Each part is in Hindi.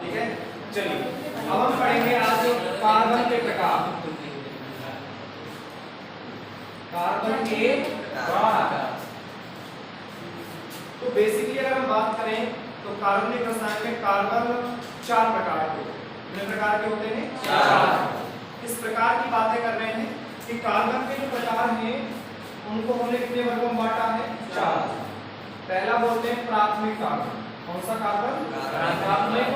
ठीक है, चलिए अब हम पढ़ेंगे आज कार्बन के प्रकार। कार्बन के प्रकार। तो बेसिकली अगर हम बात करें तो कार्बनिक रसायन में कार्बन 4 प्रकार के होते हैं। कितने प्रकार के होते हैं? 4। इस प्रकार की बातें कर रहे हैं कि कार्बन के जो प्रकार हैं उनको हमने कितने वर्गों में बांटा है? 4। पहला बोलते हैं प्राथमिक कार्बन। कौन सा कार्बन? प्राथमिक।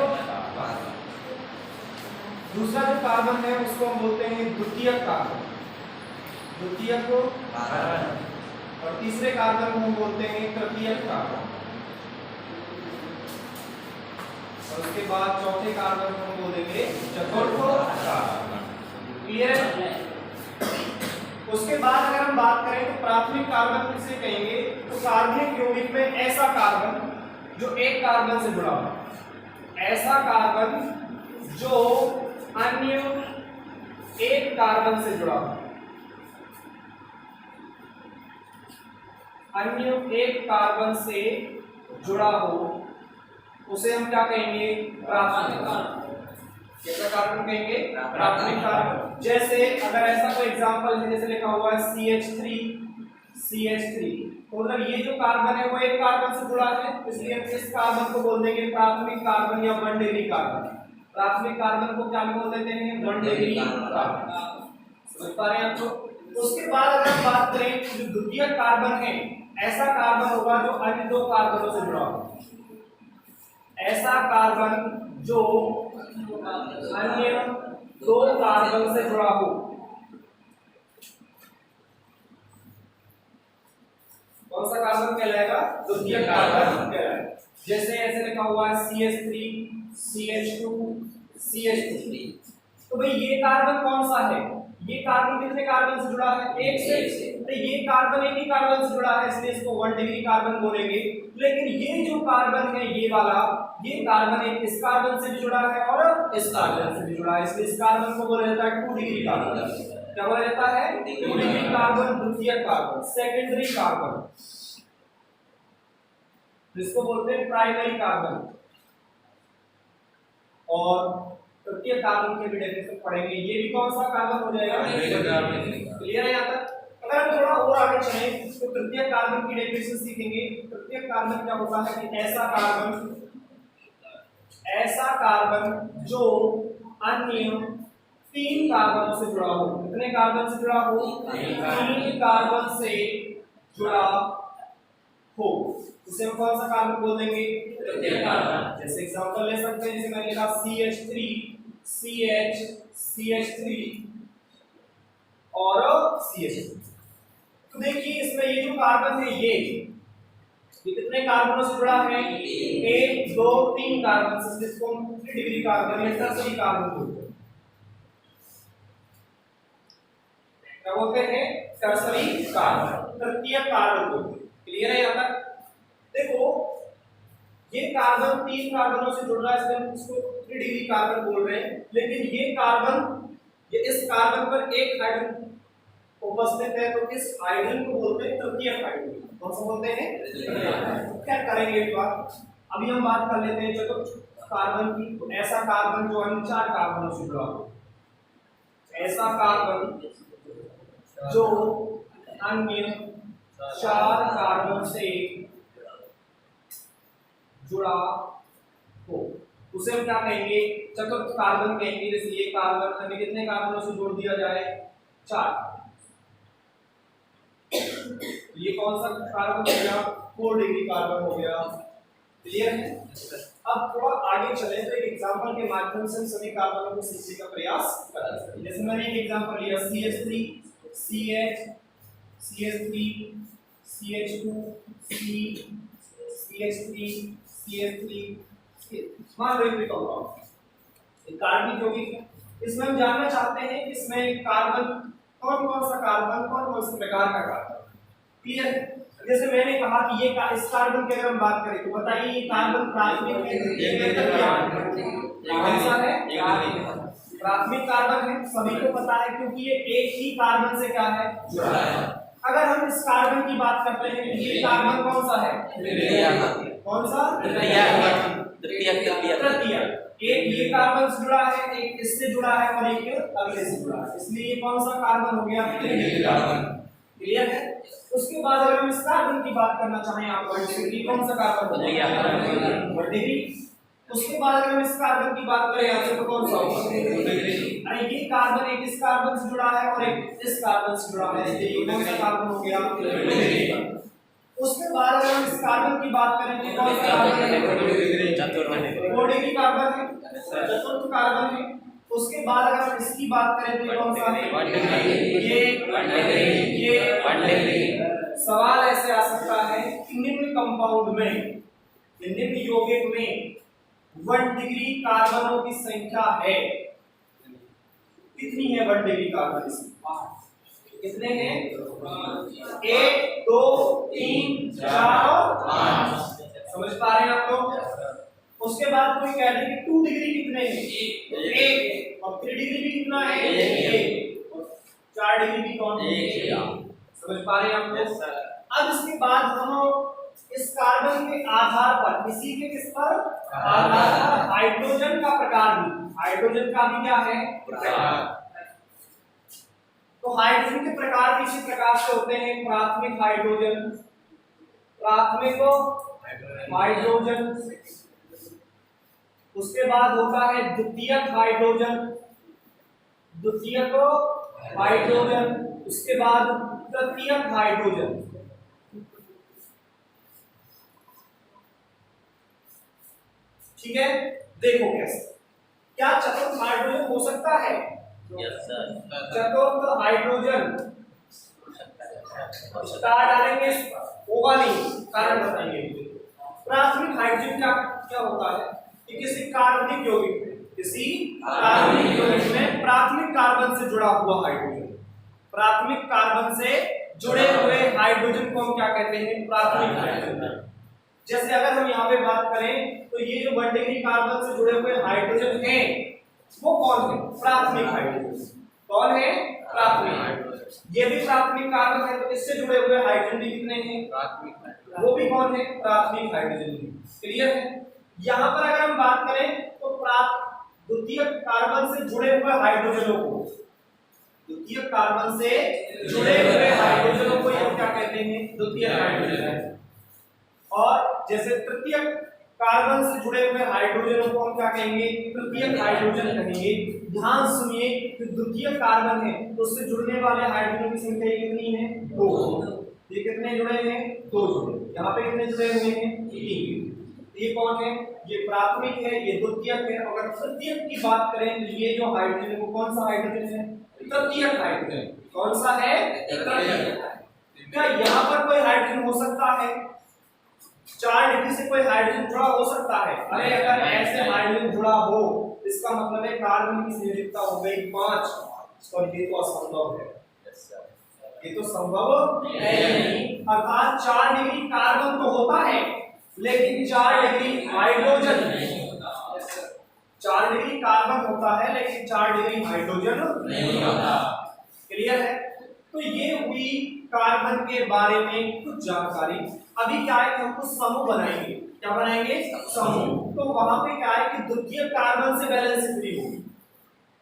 दूसरा जो कार्बन है उसको हम बोलते हैं द्वितीयक कार्बन। द्वितीयक कार्बन। और तीसरे कार्बन को हम बोलते हैं तृतीयक कार्बन। और उसके बाद चौथे कार्बन को हम बोलेंगे चतुर्थ कार्बन। क्लियर है? उसके बाद अगर हम बात करें तो प्राथमिक कार्बन किसे कहेंगे? तो कार्बनिक यौगिक में ऐसा कार्बन जो एक कार्बन से जुड़ा हो, ऐसा कार्बन जो अन्य एक कार्बन से जुड़ा हो, अन्य एक कार्बन से जुड़ा हो, उसे हम क्या कहेंगे? प्राथमिक कार्बन। कैसा कार्बन कहेंगे? प्राथमिक कार्बन। जैसे अगर ऐसा कोई एग्जांपल है, जैसे लिखा हुआ है CH3, तो मतलब ये जो कार्बन है वो एक कार्बन से जुड़ा है, इसलिए हम इस कार्बन को बोल देंगे प्राथमिक कार्बन या 1 डिग्री कार्बन। प्राथमिक कार्बन को क्या बोल देते हैं? 1 डिग्री कार्बन। समझ पा रहे हैं आप? तो उसके बाद अगर हम बात करें जो द्वितीयक कार्बन है, ऐसा कार्बन होगा जो अन्य 2 कार्बनों से जुड़ा हो, ऐसा कार्बन जो अन्य 2 कार्बन से जुड़ा हो। कौन सा कार्बन कहलाएगा? द्वितीयक कार्बन कहलाएगा। जैसे ऐसे लिखा हुआ है CH3, CH2, CH3। तो भाई ये कार्बन कौन सा है? ये कार्बन कितने कार्बन से जुड़ा है? एक से। तो ये कार्बन एक ही कार्बन से जुड़ा है, इसलिए इसको 1 डिग्री कार्बन बोलेंगे। लेकिन ये जो कार्बन है, ये वाला, ये कार्बन एक इस कार्बन से भी जुड़ा है और इस कार्बन से भी जुड़ा है, इसलिए इस कार्बन को बोला जाता है 2 डिग्री कार्बन। क्या बोला जाता है? 2 डिग्री कार्बन, द्वितीयक कार्बन। सेकेंडरी कार्बन जिसको बोलते हैं प्राइमरी कार्बन। और तृतीय कार्बन के भी डेफिनेशन पढ़ेंगे। ये भी कौन सा कार्बन हो जाएगा? क्लियर है यहाँ तक? अगर हम थोड़ा और आगे चलें तो तृतीय कार्बन की डेफिनेशन सीखेंगे। तृतीय कार्बन क्या होता है कि ऐसा कार्बन जो अन्य 3 कार्बन से जुड़ा हो। कितने कार्बन से जुड़ा हो? 3 कार्बन से जुड़ा हो, उसे हम कौन सा कार्बन बोल देंगे? तृतीय कार्बन। जैसे एग्जांपल ले सकते हैं, जैसे मैंने लिखा CH3, CH, CH3 और CH3। तो देखिए इसमें ये जो कार्बन है ये कितने कार्बनों से जुड़ा है? 1, 2, 3 कार्बन से, जिसको हम 3 डिग्री कार्बन या टर्सरी कार्बन बोलते हैं। क्या बोलते हैं? टर्सरी कार्बन, तृतीय कार्बन बोलते हैं। क्लियर है यहाँ तक? देखो ये कार्बन 3 कार्बनों से जुड़ रहा है, इसलिए हम इसको 3 डिग्री कार्बन बोल रहे हैं। लेकिन ये कार्बन, ये इस कार्बन पर एक हाइड्रोजन उपस्थित है, तो इस हाइड्रोजन को बोलते हैं तृतीयक हाइड्रोजन। कौन सा बोलते हैं? क्या करेंगे एक बार, अभी हम बात कर लेते हैं चतुर्थ कार्बन की। तो ऐसा कार्बन जो अन्य 4 कार्बनों से जुड़ा हो, ऐसा कार्बन जो अन्य 4 कार्बन से जुड़ा हो, उसे हम क्या कहेंगे? चतुर्थ कार्बन कहेंगे। जैसे ये कार्बन हमें कितने कार्बनों से जोड़ दिया जाए? 4। ये कौन सा कार्बन हो गया? 4 डिग्री कार्बन हो गया। क्लियर है? अब थोड़ा आगे चले तो एक एग्जांपल के माध्यम से हम सभी कार्बनों को सीखने का प्रयास करेंगे। जैसे मैंने एक एग्जांपल लिया CH3, CH, CH3, CH2, CH3, CH3, मान लो ये कार्बनिक यौगिक है। इसमें हम जानना चाहते हैं कि इसमें कार्बन कौन कौन सा कार्बन, कौन कौन से प्रकार का कार्बन। क्लियर है? जैसे मैंने कहा कि ये इस कार्बन की अगर हम बात करें तो बताइए ये कार्बन प्राथमिक है? कौन सा है? प्राथमिक कार्बन है, सभी को पता है, क्योंकि ये एक ही कार्बन से क्या है? जुड़ा है। अगर हम इस कार्बन की बात करते हैं तो ये कार्बन कौन सा है? कौन सा? तृतीय। एक ये कार्बन से जुड़ा है, एक इससे जुड़ा है और एक अगले से जुड़ा है, इसलिए ये कौन सा कार्बन हो गया? त्रिडिग्री कार्बन। क्लियर है? उसके बाद अगर हम इस कार्बन की बात करना चाहें आप 1 डिग्री, कौन सा कार्बन हो गया? 1 डिग्री। उसके बाद अगर हम इस कार्बन की बात करें आपसे तो कौन सा होगा? 2 डिग्री। अरे ये कार्बन एक इस कार्बन से जुड़ा है और एक इस कार्बन से जुड़ा है, इसलिए ये कौन सा कार्बन हो गया? 2 डिग्री। उसके बाद अगर हम इस कार्बन की बात करें तो कौन सा कार्बन है? 4 डिग्री कार्बन है, चतुर्थ कार्बन है। उसके बाद अगर हम इसकी बात करें तो ये कौन सा है? 1 डिग्री। ये 1 डिग्री। सवाल ऐसे आ सकता है कि निम्न कंपाउंड में, निम्न यौगिक में 1 डिग्री कार्बनों की संख्या है कितनी है? 1 डिग्री कार्बन इसमें कितने हैं? 1 2 3 4 और 5। समझ पा रहे हैं आप लोग? उसके बाद कोई कह दे कि 2 डिग्री कितने हैं? 1 और 3 डिग्री भी कितना है? 1 और 4 डिग्री भी कौन है? 1। समझ पा रहे हैं आप लोग? अब इसके बाद हम इस कार्बन के आधार पर, इसी के किस पर आधार पर हाइड्रोजन का प्रकार भी, हाइड्रोजन का भी क्या है? प्रकार। तो हाइड्रोजन के प्रकार किसी प्रकार से होते हैं? प्राथमिक हाइड्रोजन, प्राथमिक हाइड्रोजन, उसके बाद होता है द्वितीयक हाइड्रोजन, द्वितीयक हाइड्रोजन, उसके बाद तृतीयक हाइड्रोजन। ठीक है, देखो कैसे, क्या चतुर्थ हाइड्रोजन हो सकता है? चतुर्थ हाइड्रोजन स्टार डालेंगे, होगा नहीं, कारण बताएंगे। प्राथमिक हाइड्रोजन क्या क्या होता है कि किसी कार्बनिक यौगिक में, किसी कार्बनिक यौगिक में प्राथमिक कार्बन से जुड़ा हुआ हाइड्रोजन, प्राथमिक कार्बन से जुड़े हुए हाइड्रोजन को हम क्या कहते हैं? प्राथमिक हाइड्रोजन। जैसे अगर हम यहाँ पे बात करें तो ये जो 1 डिग्री कार्बन से जुड़े हुए हाइड्रोजन हैं वो कौन है? प्राथमिक हाइड्रोजन। कौन है? प्राथमिक हाइड्रोजन। ये भी प्राथमिक कार्बन है, तो इससे जुड़े हुए हाइड्रोजन भी कितने हैं? प्राथमिक। वो भी कौन है? प्राथमिक हाइड्रोजन। क्लियर है? यहाँ पर अगर हम बात करें तो द्वितीय कार्बन से जुड़े हुए हाइड्रोजनों को, द्वितीय कार्बन से जुड़े हुए हाइड्रोजनों को हम क्या कहते हैं? द्वितीय हाइड्रोजन। और जैसे तृतीय कार्बन से जुड़े हुए हाइड्रोजनों को हम क्या कहेंगे? तृतीयक हाइड्रोजन कहेंगे। ध्यान सुनिए कि द्वितीय कार्बन है तो उससे जुड़ने वाले हाइड्रोजन की संख्या कितनी है? 2। ये कितने जुड़े हैं? 2 जुड़े। यहाँ पे कितने जुड़े हुए हैं? 3। ये कौन है? ये प्राथमिक है, ये द्वितीयक है। अगर तृतीयक की बात करें तो ये जो हाइड्रोजन है वो कौन सा हाइड्रोजन है? तृतीयक हाइड्रोजन। कौन सा है? तृतीयक। क्या यहाँ पर कोई हाइड्रोजन हो सकता है? 4 डिग्री से कोई हाइड्रोजन जुड़ा हो सकता है? अरे अगर ऐसे हाइड्रोजन जुड़ा हो इसका मतलब है कार्बन की संयोजकता हो गई 5, और ये तो असंभव है। ये तो संभव है नहीं। अर्थात 4 डिग्री कार्बन तो होता है लेकिन 4 डिग्री हाइड्रोजन नहीं होता। 4 डिग्री कार्बन होता है लेकिन 4 डिग्री हाइड्रोजन नहीं होता। क्लियर है? तो ये हुई कार्बन के बारे में कुछ जानकारी। अभी क्या है कि हम कुछ समूह बनाएंगे। क्या बनाएंगे? समूह। तो वहां पे क्या है कि द्वितीय कार्बन से वैलेंसी फ्री होगी,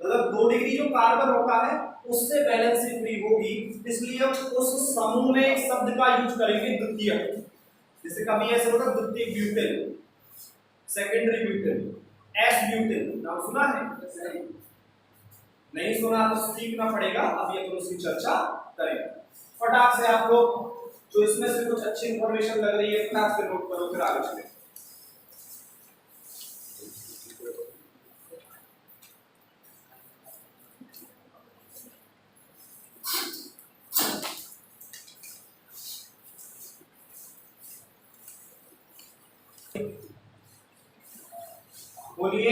मतलब 2 डिग्री जो कार्बन होता है उससे वैलेंसी फ्री होगी, इसलिए हम उस समूह में एक शब्द का यूज करेंगे द्वितीय। जैसे कभी ऐसे होता है द्वितीय butane, secondary butane, S butane, नाम सुना है? नहीं सुना तो सीखना पड़ेगा। अभी अपन उसकी चर्चा करेंगे। फटाक से आपको जो इसमें से कुछ अच्छी इंफॉर्मेशन लग रही है फटाक से नोट करो, फिर आगे चलें। बोलिए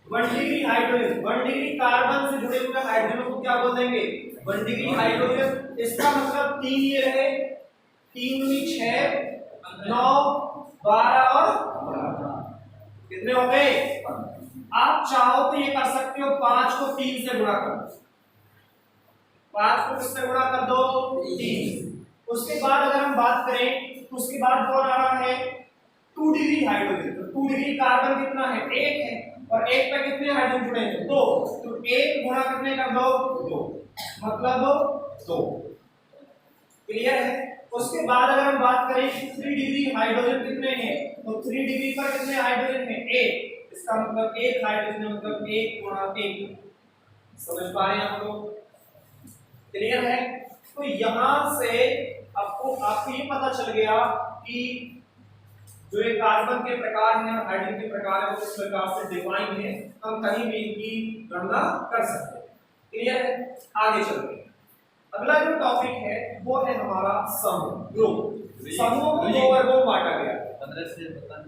1 डिग्री हाइड्रोजन, 1 डिग्री कार्बन से जुड़े हुए हाइड्रोजन को क्या बोल देंगे? 1 डिग्री हाइड्रोजन। इसका मतलब 3 ये रहे, 3 दूनी 6, 9, 12 और कितने हो गए? आप चाहो तो ये कर सकते हो 5 को 3 से गुणा कर दो, 5 को किससे गुणा कर दो? 3। उसके बाद अगर हम बात करें तो उसके बाद कौन आ रहा है? 2 डिग्री हाइड्रोजन। तो 2 डिग्री कार्बन कितना है? 1 है। और एक पे कितने हाइड्रोजन जुड़े हैं? 2। तो 1 गुणा कितने कर दो? 2, मतलब 2। क्लियर है? उसके बाद अगर हम बात करें 3 डिग्री हाइड्रोजन कितने हैं, तो 3 डिग्री पर कितने हाइड्रोजन हैं? 1। इसका मतलब 1 हाइड्रोजन मतलब 1 गुणा 1। समझ पा रहे हैं आप लोग? क्लियर है? तो यहां से आपको ये पता चल गया कि जो ये कार्बन के प्रकार हैं, हाइड्रोजन के प्रकार है, वो किस प्रकार से डिफाइन है, हम कहीं भी इनकी गणना कर सकते हैं। क्लियर है? आगे चलते हैं। अगला जो टॉपिक है वो है हमारा समूह, ग्रुप। समूह को 2 वर्गों में बांटा गया है। 15 से बताना।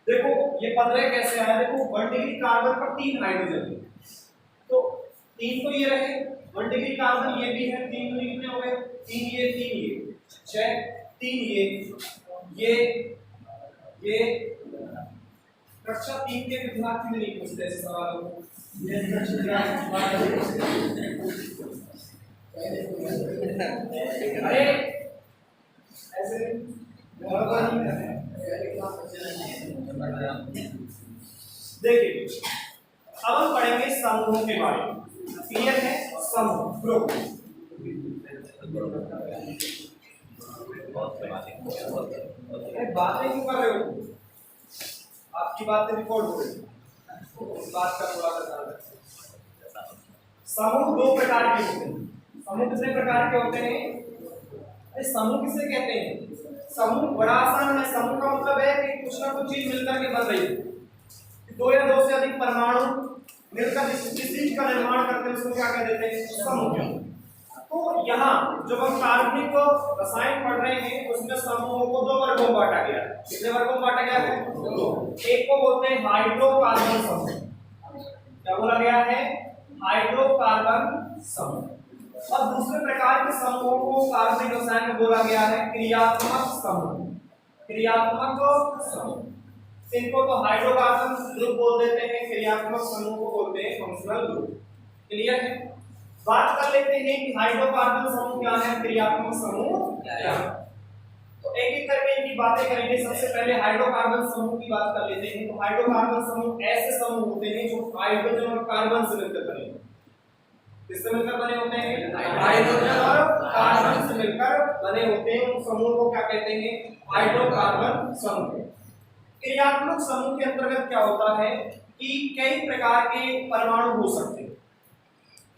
देखो ये 15 कैसे आया? देखो 1 डिग्री कार्बन पर 3 हाइड्रोजन है, तो 3 तो ये रहे, 1 डिग्री कार्बन ये भी है, 3 तो ये कितने हो गए? 3 ये 6, 3 ये कक्षा 3 के विद्यार्थी में नहीं पूछते ऐसे सवालों को। अरे ऐसे देखिए, अब हम पढ़ेंगे समूहों के बारे में। क्लियर है? समूह, ग्रुप। बातें क्यों कर रहे हो? आपकी बातें रिकॉर्ड हो रही है, इस बात का थोड़ा सा ध्यान रखें। समूह 2 प्रकार के होते हैं। समूह कितने प्रकार के होते हैं? अरे समूह किसे कहते हैं? समूह बड़ा आसान है। समूह का मतलब है कि कुछ ना कुछ चीज मिलकर के बन रही है। 2 या 2 से अधिक परमाणु मिलकर जिस चीज का निर्माण करते हैं उसको क्या कह देते हैं? समूह। तो यहाँ जब हम कार्बनिक रसायन पढ़ रहे हैं उसमें समूहों को 2 वर्गों में बांटा गया है। कितने वर्गों में बांटा गया है? 2। एक को बोलते हैं हाइड्रोकार्बन समूह। क्या बोला गया है? हाइड्रोकार्बन समूह। और दूसरे प्रकार के समूहों को कार्बनिक रसायन में बोला गया है क्रियात्मक समूह। क्रियात्मक समूह। इनको तो हाइड्रोकार्बन ग्रुप बोल देते हैं, क्रियात्मक समूह को बोलते हैं फंक्शनल ग्रुप। क्लियर है? बात कर लेते हैं कि हाइड्रोकार्बन समूह क्या है, क्रियात्मक समूह क्या है। तो एक एक करके इनकी बातें करेंगे। सबसे पहले हाइड्रोकार्बन समूह की बात कर लेते हैं। तो हाइड्रोकार्बन समूह ऐसे समूह होते हैं जो हाइड्रोजन और कार्बन से मिलकर बने होते हैं। किससे मिलकर बने होते हैं? हाइड्रोजन और कार्बन से मिलकर बने होते हैं। उन समूह को क्या कहते हैं? हाइड्रोकार्बन समूह। क्रियात्मक समूह के अंतर्गत क्या होता है कि कई प्रकार के परमाणु हो सकते हैं।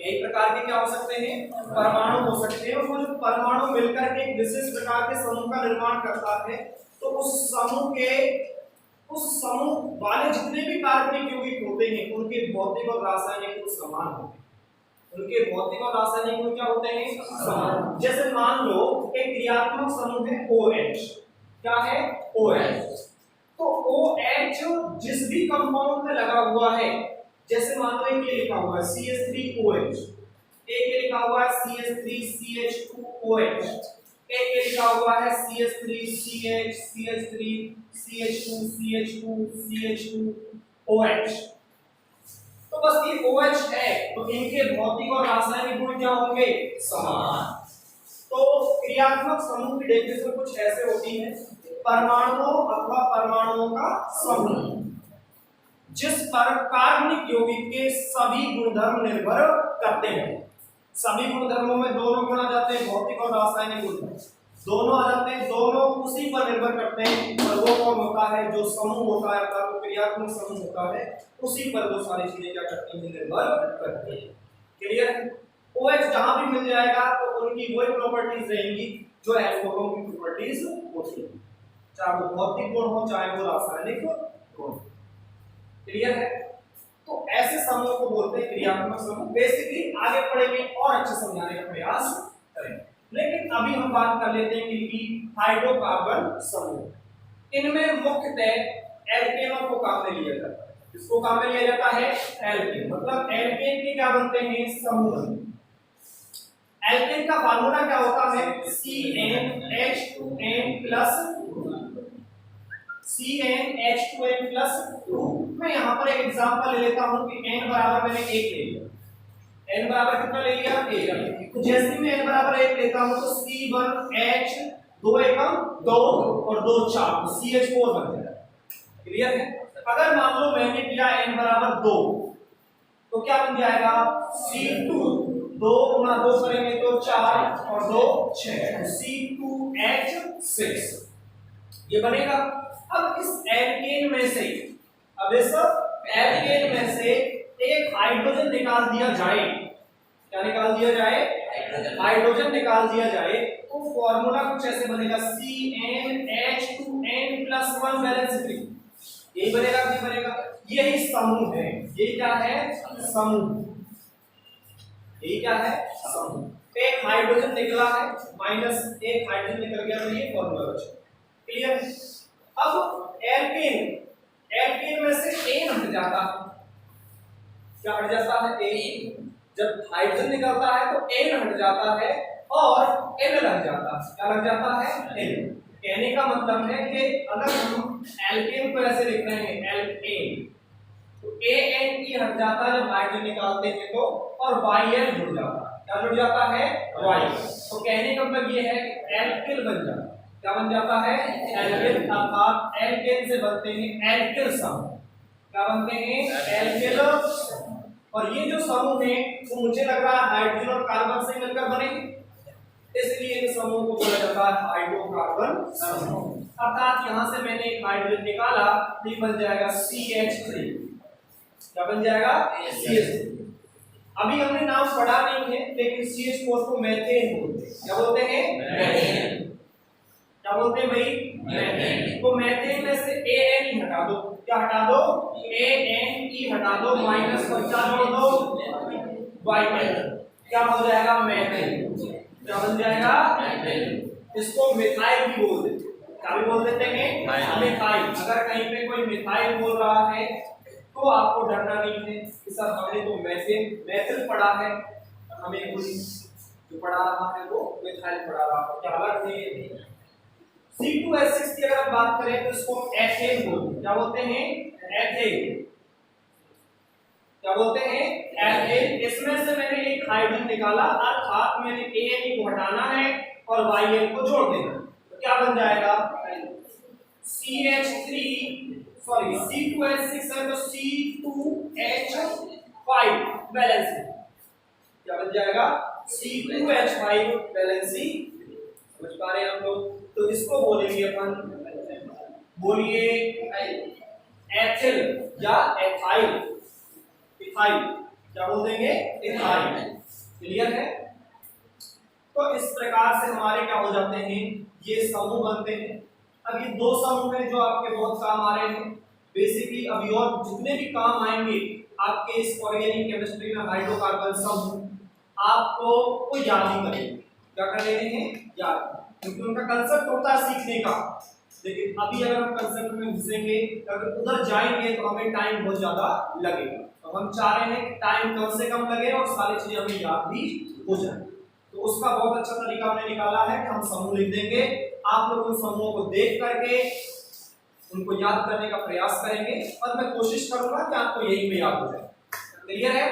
कई प्रकार के क्या हो सकते हैं? परमाणु हो सकते हैं। और वो जो परमाणु मिलकर के एक विशेष प्रकार के समूह का निर्माण करता है, तो उस समूह वाले जितने भी कार्बनिक यौगिक होते हैं उनके भौतिक और रासायनिक गुण समान होते हैं। उनके भौतिक और रासायनिक गुण क्या होते हैं? समान। जैसे मान लो एक क्रियात्मक समूह है OH। क्या है? OH। तो OH जिस भी कंपाउंड में लगा हुआ है, जैसे मान लो एक ये लिखा हुआ है CH3OH, एक ये लिखा हुआ है CH3CH2OH, एक ये लिखा हुआ है CH3CH CH3 CH2 CH2 CH2OH। तो बस ये OH है, तो इनके भौतिक और रासायनिक गुण क्या होंगे? समान। तो क्रियात्मक समूह की डेफिनेशन कुछ ऐसे होती है: परमाणुओं अथवा परमाणुओं का समूह जिस पर कार्बनिक यौगिक के सभी गुणधर्म निर्भर करते हैं। सभी गुणधर्मों में दोनों गुण आ जाते हैं, भौतिक और रासायनिक गुण दोनों आ जाते हैं, दोनों उसी पर निर्भर करते हैं। और वो कौन होता है? जो समूह होता है, तो क्रियात्मक समूह होता है, उसी पर वो सारी चीजें क्या करती हैं? निर्भर करती हैं। क्लियर है? OH जहां भी मिल जाएगा तो उनकी वही प्रॉपर्टीज रहेंगी जो एल्कोहलों की प्रॉपर्टीज होती है, चाहे वो भौतिक गुण हो चाहे वो रासायनिक गुण। क्लियर है? तो ऐसे समूह को बोलते हैं क्रियात्मक समूह। बेसिकली आगे पढ़ेंगे और अच्छे समझाने का प्रयास करेंगे, लेकिन अभी हम बात कर लेते हैं कि हाइड्रोकार्बन समूह। इनमें मुख्यतः एल्केनों को काम में लिया जाता है। किसको काम में लिया जाता है? एल्केन। मतलब एल्केन के क्या बनते हैं? समूह। एल्केन का फार्मूला क्या होता है? CnH2n+2। मैं यहाँ पर एक एग्जांपल ले लेता हूँ कि n बराबर मैंने 1 ले लिया। n बराबर कितना ले लिया? 1। तो जैसे मैं n बराबर 1 लेता हूँ तो C1H 2 एकम 2 और 2 4 CH4 बन जाएगा। क्लियर है? अगर मान लो मैंने किया n बराबर 2 तो क्या बन जाएगा C2 2 गुना 2 करेंगे तो 4 और 2 6 C2H6 ये बनेगा। अब इस एल्केन में से अब इस एल्केन में से एक हाइड्रोजन निकाल दिया जाए। क्या निकाल दिया जाए? हाइड्रोजन निकाल दिया जाए तो फॉर्मूला कुछ ऐसे बनेगा CnH2n+1 वैलेंस 3 यही बनेगा। नहीं बनेगा? यही समूह है। ये क्या है? समूह। यही क्या है? समूह। एक हाइड्रोजन निकला है माइनस एक हाइड्रोजन निकल गया तो ये फॉर्मूला बचा। क्लियर? अब एल्केन में से एन हट जाता है। क्या हट जाता है? एन। जब हाइड्रोजन निकलता है तो एन हट जाता है और एन लग जाता है। क्या लग जाता है? एन। कहने का मतलब है कि अगर हम एल्केन को ऐसे लिख रहे हैं एल्केन तो एन की हट जाता है जब हाइड्रोजन निकालते हैं तो, और YN जुड़ जाता है। क्या जुड़ जाता है? Y। तो कहने का मतलब ये है कि एल्किल बन जाता है। क्या बन जाता है? एल्किल। अर्थात एल्केन से बनते हैं एल्किल समूह। क्या बनते हैं? एल्किल। और ये जो समूह है वो मुझे लग रहा है हाइड्रोजन और कार्बन से मिलकर बने, इसलिए इन समूह को बोला जाता है हाइड्रोकार्बन समूह। अर्थात यहां से मैंने एक हाइड्रोजन निकाला तो ये बन जाएगा CH3। क्या बन जाएगा? CH3। अभी हमने नाम पढ़ा नहीं है लेकिन CH4 को मेथेन बोलते हैं। क्या बोलते हैं? मेथेन। क्या बोलते हैं भाई? मेथेन। तो मेथेन में से AN ही हटा दो। क्या हटा दो? ANE हटा दो माइनस पर क्या जोड़ दो? YN। क्या हो जाएगा? मेथेन। क्या बन जाएगा? मेथेन। इसको मिथाइल भी बोल देते हैं। क्या भी बोल देते हैं? मिथाइल। अगर कहीं पे कोई मिथाइल बोल रहा है तो आपको डरना नहीं है कि सर हमने तो मैथिल पढ़ा है, हमें कोई जो पढ़ा रहा है वो मिथाइल पढ़ा रहा है। क्या अलग है? C2H6 की अगर बात करें तो इसको एथेन बोलते हैं। क्या बोलते हैं? एथेन। क्या बोलते हैं? एथेन। इसमें से मैंने एक हाइड्रोजन निकाला अर्थात मैंने AN को हटाना है और YN को जोड़ देना। तो क्या बन जाएगा? CH3 सॉरी C2H6 है तो C2H5 बैलेंस। क्या बन जाएगा? C2H5 valency. समझ पा रहे हैं हम लोग? तो इसको बोलेंगे अपन, बोलिए एथिल या एथाइल। इथाइल। क्या बोल देंगे? इथाइल। क्लियर है? तो इस प्रकार से हमारे क्या हो जाते हैं? ये समूह बनते हैं। अब ये दो समूह हैं जो आपके बहुत काम आ रहे हैं बेसिकली। अभी और जितने भी काम आएंगे आपके इस ऑर्गेनिक केमिस्ट्री में हाइड्रोकार्बन समूह आपको कोई याद ही करेंगे। क्या कर लेते हैं? याद। क्योंकि उनका कंसेप्ट होता है सीखने का। लेकिन अभी अगर हम कंसेप्ट में घुसेंगे अगर उधर जाएंगे तो हमें टाइम बहुत ज्यादा लगेगा। तो हम चाह रहे हैं कि टाइम कम से कम लगे और सारी चीजें हमें याद भी हो जाए। तो उसका बहुत अच्छा तरीका हमने निकाला है कि हम समूह लिख देंगे। आप लोग उन समूहों को देख करके उनको याद करने का प्रयास करेंगे और मैं कोशिश करूंगा कि आपको यही पे याद हो जाए। क्लियर है?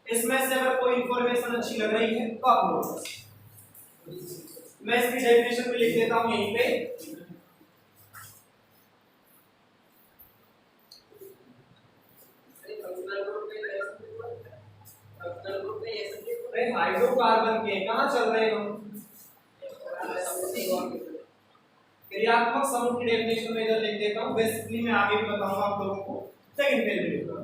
इसमें से अगर कोई इंफॉर्मेशन अच्छी लग रही है तो आप नोट करें। मैं इसकी डेफिनेशन भी लिख देता हूं यहीं पे। हाइड्रोकार्बन के कहां चल रहे हैं हम? क्रियात्मक समूह की डेफिनेशन में इधर लिख देता हूं। बेसिकली मैं आगे भी बताऊंगा आप लोगों को सेकंड पेज में लिखूंगा।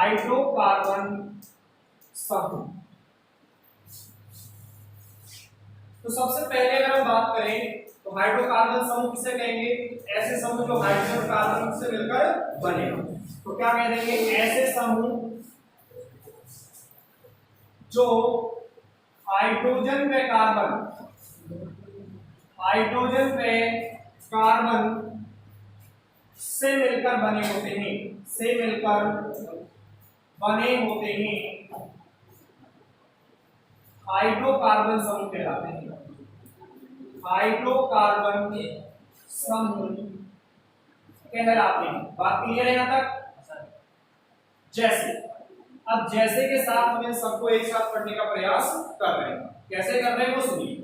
हाइड्रोकार्बन समूह। तो सबसे पहले अगर हम बात करें तो हाइड्रोकार्बन समूह किसे कहेंगे? ऐसे समूह जो हाइड्रोजन कार्बन से मिलकर बने हो। तो क्या कह देंगे? ऐसे समूह जो हाइड्रोजन पे कार्बन से मिलकर बने होते हैं, से मिलकर बने होते हैं, हाइड्रोकार्बन समूह कहलाते हैं। हाइड्रोकार्बन समूह कहलाते हैं। बात क्लियर है यहां तक? जैसे, अब जैसे के साथ हमें सबको एक साथ पढ़ने का प्रयास कर रहे हैं। कैसे कर रहे हैं वो सुनिए।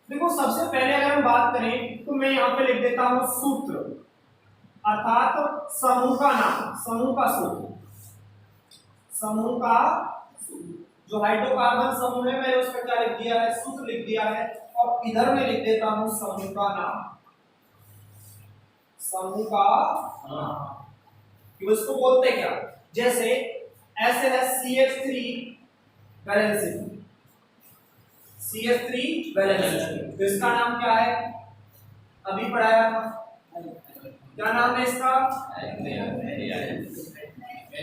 देखो, सबसे पहले अगर हम बात करें तो मैं यहां पे लिख देता हूं सूत्र, अर्थात समूह का नाम, समूह का सूत्र, समूह का जो हाइड्रोकार्बन समूह है मैंने उसका क्या लिख दिया है? सूत्र लिख दिया है। और इधर मैं लिख देता हूं समूह का नाम, समूह का नाम कि उसको बोलते क्या। जैसे ऐसे है CH3 वैलेंसी, CH3 वैलेंसी, तो इसका नाम क्या है? अभी पढ़ाया था, क्या नाम है इसका?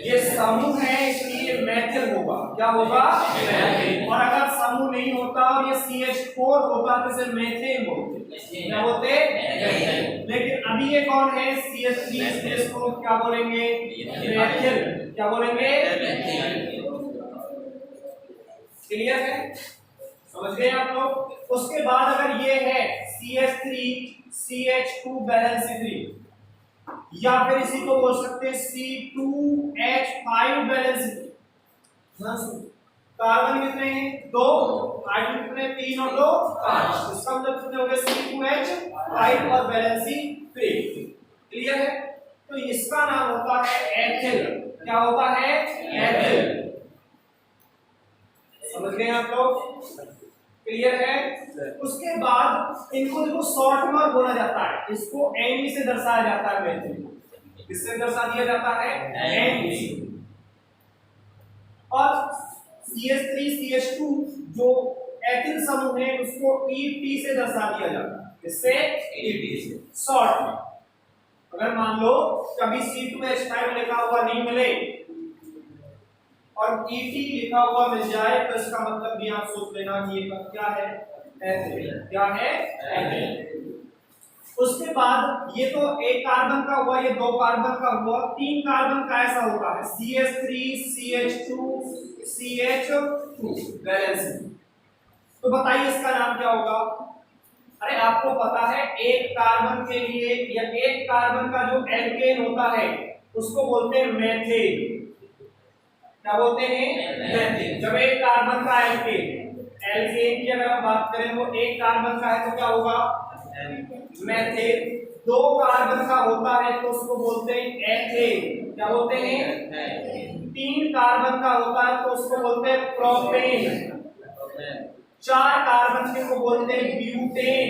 ये समूह है इसलिए मैथिल होगा। क्या होगा? मैथिल। और अगर समूह नहीं होता और ये CH4 होता तो इसे मेथेन बोलते। क्या बोलते? लेकिन अभी ये कौन है? CH3, इसको क्या बोलेंगे? मैथिल। क्या बोलेंगे? क्लियर है? समझ गए आप लोग? उसके बाद अगर ये है CH3 CH2 बैलेंस 3, या फिर इसी को बोल सकते हैं C2H5 बैलेंस। कार्बन कितने हैं? 2, हाइड्रोजन कितने? 3 और 2 5। इसका मतलब कितने हो गए? C2H5 और बैलेंसी 3। क्लियर है? तो इसका नाम होता है एथिल। क्या होता है? एथिल। समझ गए आप लोग? क्लियर है? उसके बाद इनको देखो शॉर्ट में बोला जाता है, इसको Ne से दर्शाया जाता है। मेथिल किससे दर्शा दिया जाता है? Ne। और CH3 CH2 जो एथिल समूह है उसको Et से दर्शा दिया जाता है। किससे? Et से। शॉर्ट में अगर मान लो कभी C2H5 लिखा हुआ नहीं मिले और Et लिखा हुआ मिल जाए तो इसका मतलब भी आप सोच लेना कि ये क्या है? एथिल। क्या है? एथिल। उसके बाद ये तो एक कार्बन का हुआ, ये 2 कार्बन का हुआ, 3 कार्बन का ऐसा होता है CH3 CH2 CH2 बैलेंस। तो बताइए इसका नाम क्या होगा? अरे आपको पता है एक कार्बन के लिए या एक कार्बन का जो एल्केन होता है उसको बोलते हैं मेथेन। क्या बोलते हैं? मेथेन। जब एक कार्बन का एल्केन की अगर हम बात करें वो एक कार्बन का है तो क्या होगा? मेथेन। 2 कार्बन का होता है तो उसको बोलते हैं एथेन। क्या बोलते हैं? 3 कार्बन का होता है तो उसको बोलते हैं प्रोपेन। 4 कार्बन के को बोलते हैं ब्यूटेन।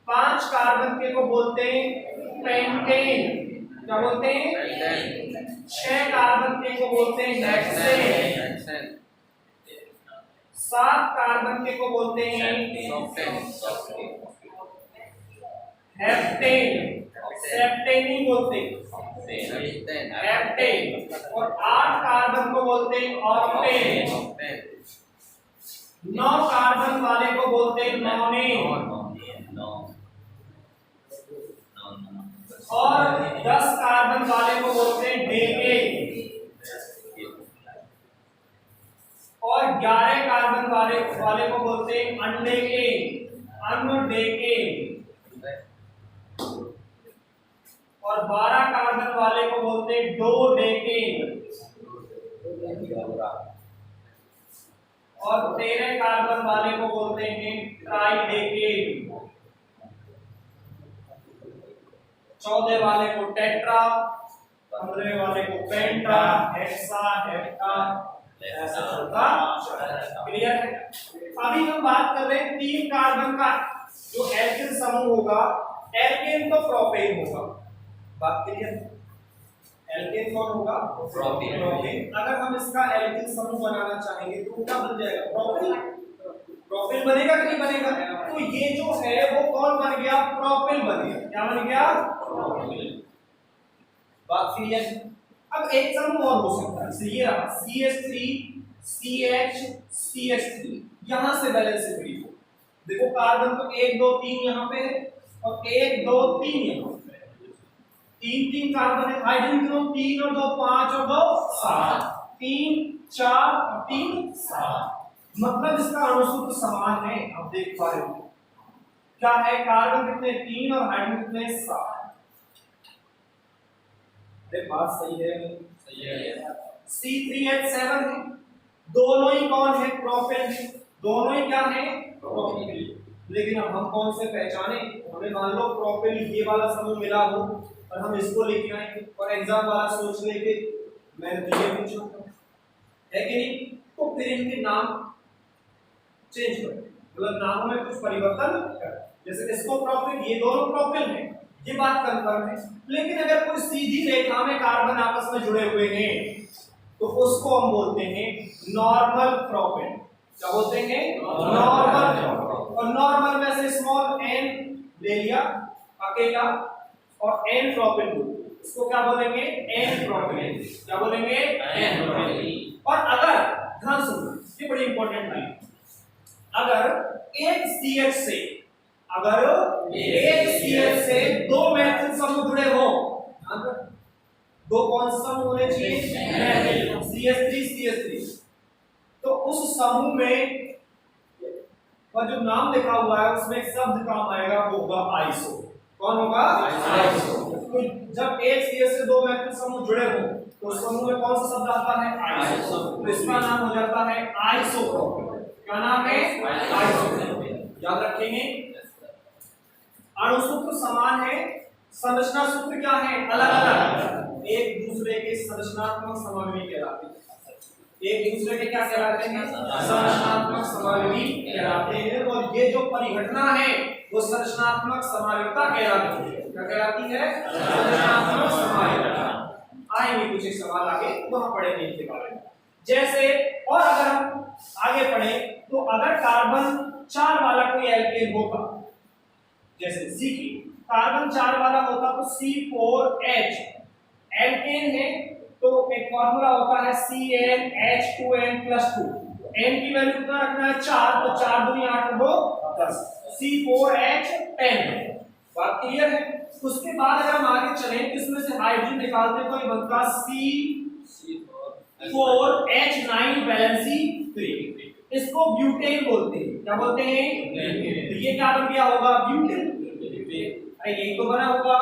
5 कार्बन के को बोलते हैं पेंटेन। क्या बोलते हैं? 6 कार्बन के को बोलते हैं हेक्सेन। 7 कार्बन के को बोलते हैं हेप्टेन। सेप्टेन नहीं बोलते, हेप्टेन। और 8 कार्बन को बोलते हैं ऑक्टेन। 9 कार्बन वाले को बोलते हैं नॉनेन। और 10 कार्बन वाले को बोलते हैं डेकेन। और 11 कार्बन वाले को बोलते हैं अनडेकेन। और 12 कार्बन वाले को बोलते हैं डोडेकेन। और 13 कार्बन वाले को बोलते हैं ट्राइडेकेन। 14 वाले को टेट्रा, 15 वाले को पेंटा, हेक्सा, हेप्टा, ऐसा चलता। क्लियर है? अभी हम बात कर रहे हैं 3 कार्बन का जो एल्केन समूह होगा, एल्केन तो प्रोपेन होगा। बात क्लियर है? एल्केन कौन होगा? प्रोपेन। प्रोपेन। अगर हम इसका एल्किल समूह बनाना चाहेंगे तो क्या बन जाएगा? प्रोपेन। प्रोपेन बनेगा कि नहीं बनेगा? तो ये जो है वो कौन बन गया? प्रोपेन बन गया। क्या बन गया? प्रोपेन। बात क्लियर है? अब एक समूह और हो सकता है, जैसे ये रहा CH3 CH CH3, यहां से बैलेंस से फ्री हो। देखो कार्बन तो 1 2 3 यहां पे है और 1 2 3 यहां पे है। 3 3 कार्बन है। हाइड्रोजन क्यों? 3 और 2 5 और 2 7, 3 4 और 3 7, मतलब इसका अणु सूत्र समान है। अब देख पा रहे हो क्या है? कार्बन कितने? 3 और हाइड्रोजन कितने? 7। अरे बात सही है? सही है। C3H7 है। दोनों ही कौन है? प्रोपेन है। दोनों ही क्या है? प्रोपेन। लेकिन अब हम कौन से पहचाने? हमें मान लो प्रोपेन ये वाला समूह मिला हो और हम इसको लेके आए और एग्जाम वाला सोच ले कि मैंने तो ये पूछा है कि नहीं, तो फिर इनके नाम चेंज कर, मतलब नामों में कुछ परिवर्तन कर। जैसे इसको प्रोपेन, ये दोनों प्रोपेन है, ये बात कंफर्म है। लेकिन अगर कोई सीधी रेखा में कार्बन आपस में जुड़े हुए हैं तो उसको हम बोलते हैं नॉर्मल प्रोपेन। क्या बोलते हैं? Normal propane. और नॉर्मल में से स्मॉल n ले लिया अकेला और n प्रोपेन बोलते हैं। इसको क्या बोलेंगे? n propane. क्या बोलेंगे? n propane. और अगर ध्यान सुनना, ये बड़ी इंपॉर्टेंट लाइन, अगर एक CH से, अगर एक CH से दो मैथिल समूह जुड़े हो, दो कौन से समूह होने चाहिए? CH3 CH3, तो उस समूह में और जो नाम लिखा हुआ है उसमें एक शब्द काम आएगा, वो होगा आइसो। कौन होगा? आइसो। तो जब एक CH से दो मैथिल समूह जुड़े हो तो उस समूह में कौन सा शब्द आता है? आइसो। तो इसका नाम हो जाता है आइसोप्रोपेन। क्या नाम है? आइसोप्रोपेन। याद रखेंगे। अणु सूत्र समान है, संरचना सूत्र क्या है? अलग अलग। एक दूसरे के संरचनात्मक समावयवी कहलाते हैं। एक दूसरे के क्या कहलाते हैं? संरचनात्मक समावयवी कहलाते हैं। और ये जो परिघटना है वो संरचनात्मक समावयवता कहलाती है। क्या कहलाती है? संरचनात्मक समावयवता। आएंगे कुछ एक सवाल आगे, वहां पढ़ेंगे इनके बारे में। जैसे और अगर हम आगे पढ़े तो अगर कार्बन 4 वाला कोई एल्केन होगा, जैसे C की कार्बन 4 वाला होता तो C4H एल्केन है तो एक फार्मूला होता है CnH2n+2। n की वैल्यू कितना रखना है? 4, तो 4 दूनी 8 और 2 10, C4H10। बात क्लियर है? उसके बाद अगर हम आगे चलें तो इसमें से हाइड्रोजन निकालते तो ये बनता C4H9 वैलेंसी 3। इसको ब्यूटेन बोलते हैं। क्या बोलते हैं? तो ये क्या बन गया होगा? ब्यूटेन। अरे यही तो बना होगा।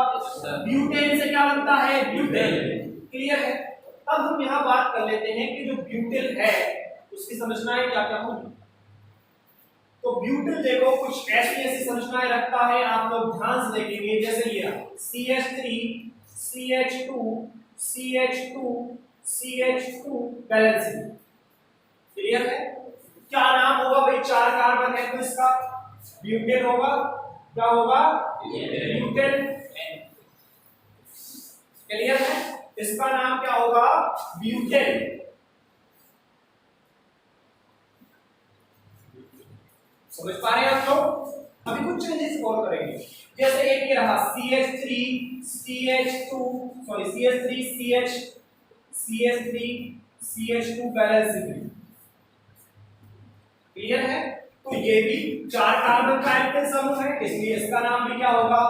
ब्यूटेन से क्या बनता है? ब्यूटेन। क्लियर है? अब हम यहाँ बात कर लेते हैं कि जो ब्यूटेन है उसकी संरचनाएं क्या क्या होंगी। तो ब्यूटेन देखो कुछ ऐसी ऐसी संरचनाएं रखता है, आप लोग ध्यान से देखेंगे। जैसे ये CH3 CH2 CH2 CH2 balancing. Clear है? क्या नाम होगा भाई? 4 कार्बन है तो इसका ब्यूटेन होगा। क्या होगा? ब्यूटेन। क्लियर है? इसका नाम क्या होगा? ब्यूटेन। समझ पा रहे हैं आप लोग? अभी कुछ चेंजेस और करेंगे। जैसे एक ये रहा CH3 CH2 CH3 CH3 CH2 balancing. Clear है? तो ये भी 4 कार्बन का एल्केन समूह है, इसलिए इसका नाम भी क्या होगा?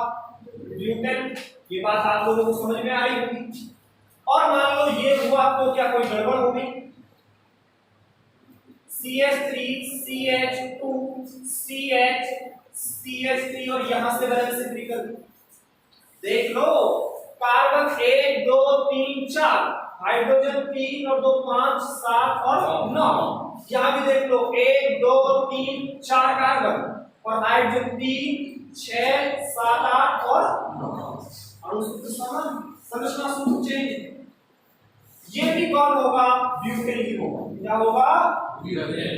ब्यूटेन। ये बात आप लोगों को समझ में आई होगी। और मान लो ये हुआ तो क्या कोई गड़बड़ होगी? CH3 CH2 CH CH3 और यहां से बैलेंस से फ्री कर दो। देख लो कार्बन 1 2 3 4, हाइड्रोजन 3 और 2 5 7 और 9। यहां भी देख लो 1 2 3 4 कार्बन और हाइड्रोजन 3 6 7 8 और 9। अणु सूत्र समान, संरचना सूत्र चेंज। ये भी कौन होगा? ब्यूटेन ही होगा। क्या होगा? ब्यूटेन।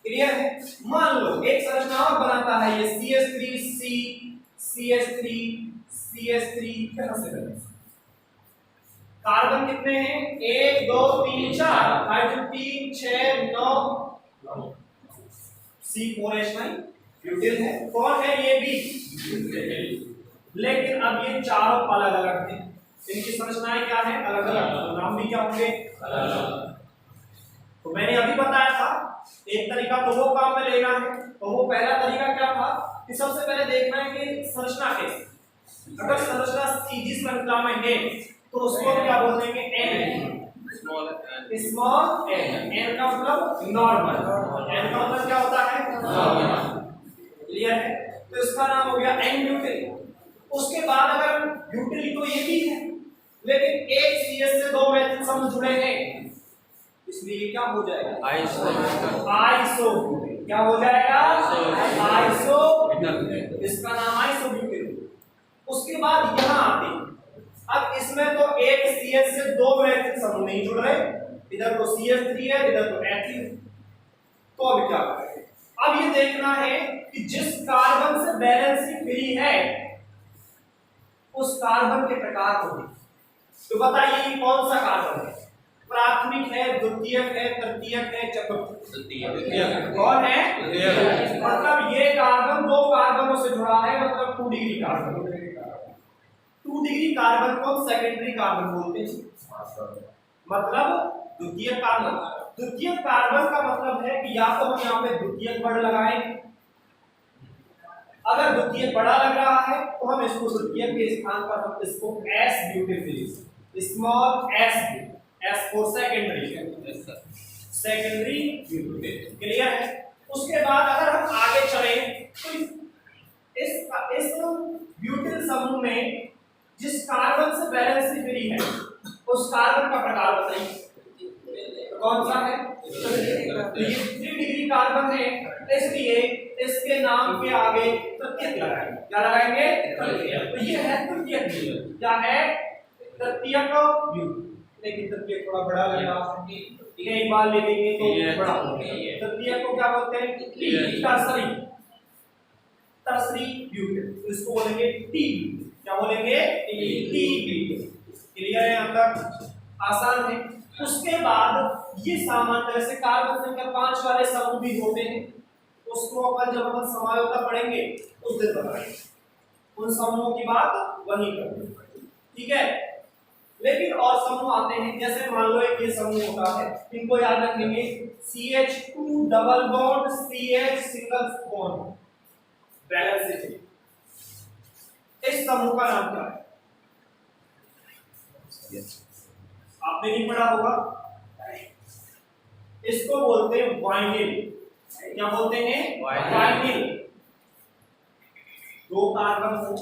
क्लियर है? मान लो एक संरचना और बनाता है ये CH3 CH3 CH3 कैसे बनेगा? कार्बन कितने हैं? 1 2 3 4, हाइड्रोजन 3 6 9, C4H9 ब्यूटिल है। कौन है ये भी? लेकिन अब ये चारों अलग अलग हैं, इनकी संरचनाएं क्या है? अलग अलग, तो नाम भी क्या होंगे? तो मैंने अभी बताया था एक तरीका तो वो काम में लेना है। तो वो पहला तरीका क्या था कि सबसे पहले देखना है कि संरचना कैसी। अगर संरचना सीधी श्रृंखला में है तो उसको क्या बोल देंगे? N, small N. एन का मतलब नॉर्मल, एन का मतलब क्या होता है? नॉर्मल। क्लियर है? तो इसका नाम हो गया एन ब्यूटिल। उसके बाद अगर ब्यूटिल तो ये भी है लेकिन एक सीएच से दो मेथिल समूह जुड़े हैं, इसलिए ये क्या हो जाएगा? आइसो। क्या हो जाएगा? आइसो। इसका नाम आइसोब्यूटिल। उसके बाद यहां आते हैं, अब इसमें तो एक सीएच से दो मेथिल समूह नहीं जुड़ रहे, इधर तो CH3 है इधर तो एथिल। तो अब क्या करें? अब ये देखना है कि जिस कार्बन से वैलेंसी फ्री है उस कार्बन के प्रकार को देखें। तो बताइए ये कौन सा कार्बन है? प्राथमिक है, द्वितीयक है, तृतीयक है, चतुर्थक? कौन है? मतलब ये कार्बन दो कार्बनों से जुड़ा है, मतलब 2 डिग्री कार्बन। 2 डिग्री कार्बन को सेकेंडरी कार्बन बोलते हैं, मतलब द्वितीयक कार्बन। द्वितीयक कार्बन का मतलब है कि या तो हम यहाँ पे द्वितीयक वर्ड लगाएं, अगर द्वितीयक बड़ा लग रहा है तो हम इसको द्वितीयक के स्थान पर हम इसको S butyl, small s, S for secondary, secondary butyl. Clear है? उसके बाद अगर हम आगे चलें तो इस ब्यूटिल समूह में जिस कार्बन से वैलेंसी फ्री है उस कार्बन का प्रकार बताइए कौन सा है? तो ये 3 डिग्री कार्बन है, इसलिए इसके नाम के आगे तृतीयक लगाएंगे। क्या लगाएंगे? तृतीयक। तो ये है तृतीयक। क्या है? तृतीयक ब्यूटिल। लेकिन तृतीयक थोड़ा बड़ा लग रहा है, एक बार ले लेंगे तो बड़ा हो गया। तृतीयक को क्या बोलते हैं? Tertiary, tertiary butyl. इसको बोलेंगे टी। क्या बोलेंगे? T butyl. क्लियर है? यहां तक आसान है। उसके बाद ये सामान्य से कार्बन संख्या 5 वाले समूह भी होते हैं, उसको अपन जब अपन समायोजन पढ़ेंगे उस दिन बताएंगे, उन समूहों की बात वही करेंगे। ठीक है? लेकिन और समूह आते हैं, जैसे मान लो एक ये समूह होता है, इनको याद रखेंगे CH2 double bond CH single bond balance. इस समूह का नाम क्या है? आपने नहीं पढ़ा होगा, इसको बोलते हैं वाइनिल। क्या बोलते हैं? वाइनिल। दो कार्बन हो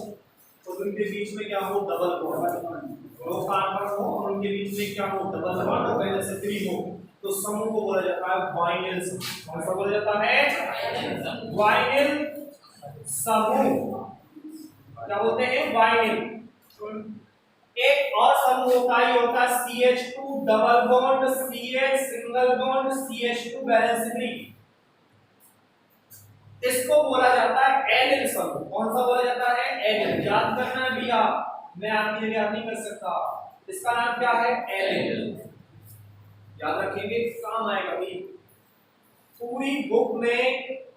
तो उनके बीच में क्या हो? Double bond. दो कार्बन हो और उनके बीच में क्या हो? डबल बॉन्ड हो, पहले से फ्री हो, तो समूह को बोला जाता है वाइनिल समूह। कौन सा बोला जाता है? वाइनिल समूह। क्या बोलते हैं? वाइनिल। एक और समूह होता है, होता है CH2 double bond CH single bond CH2 balance free. इसको बोला जाता है एनिल समूह। कौन सा बोला जाता है? एनिल। याद करना है भैया, मैं आपकी जगह नहीं कर सकता। इसका नाम क्या है? एनिल। याद रखेंगे, काम आएगा भी। पूरी बुक में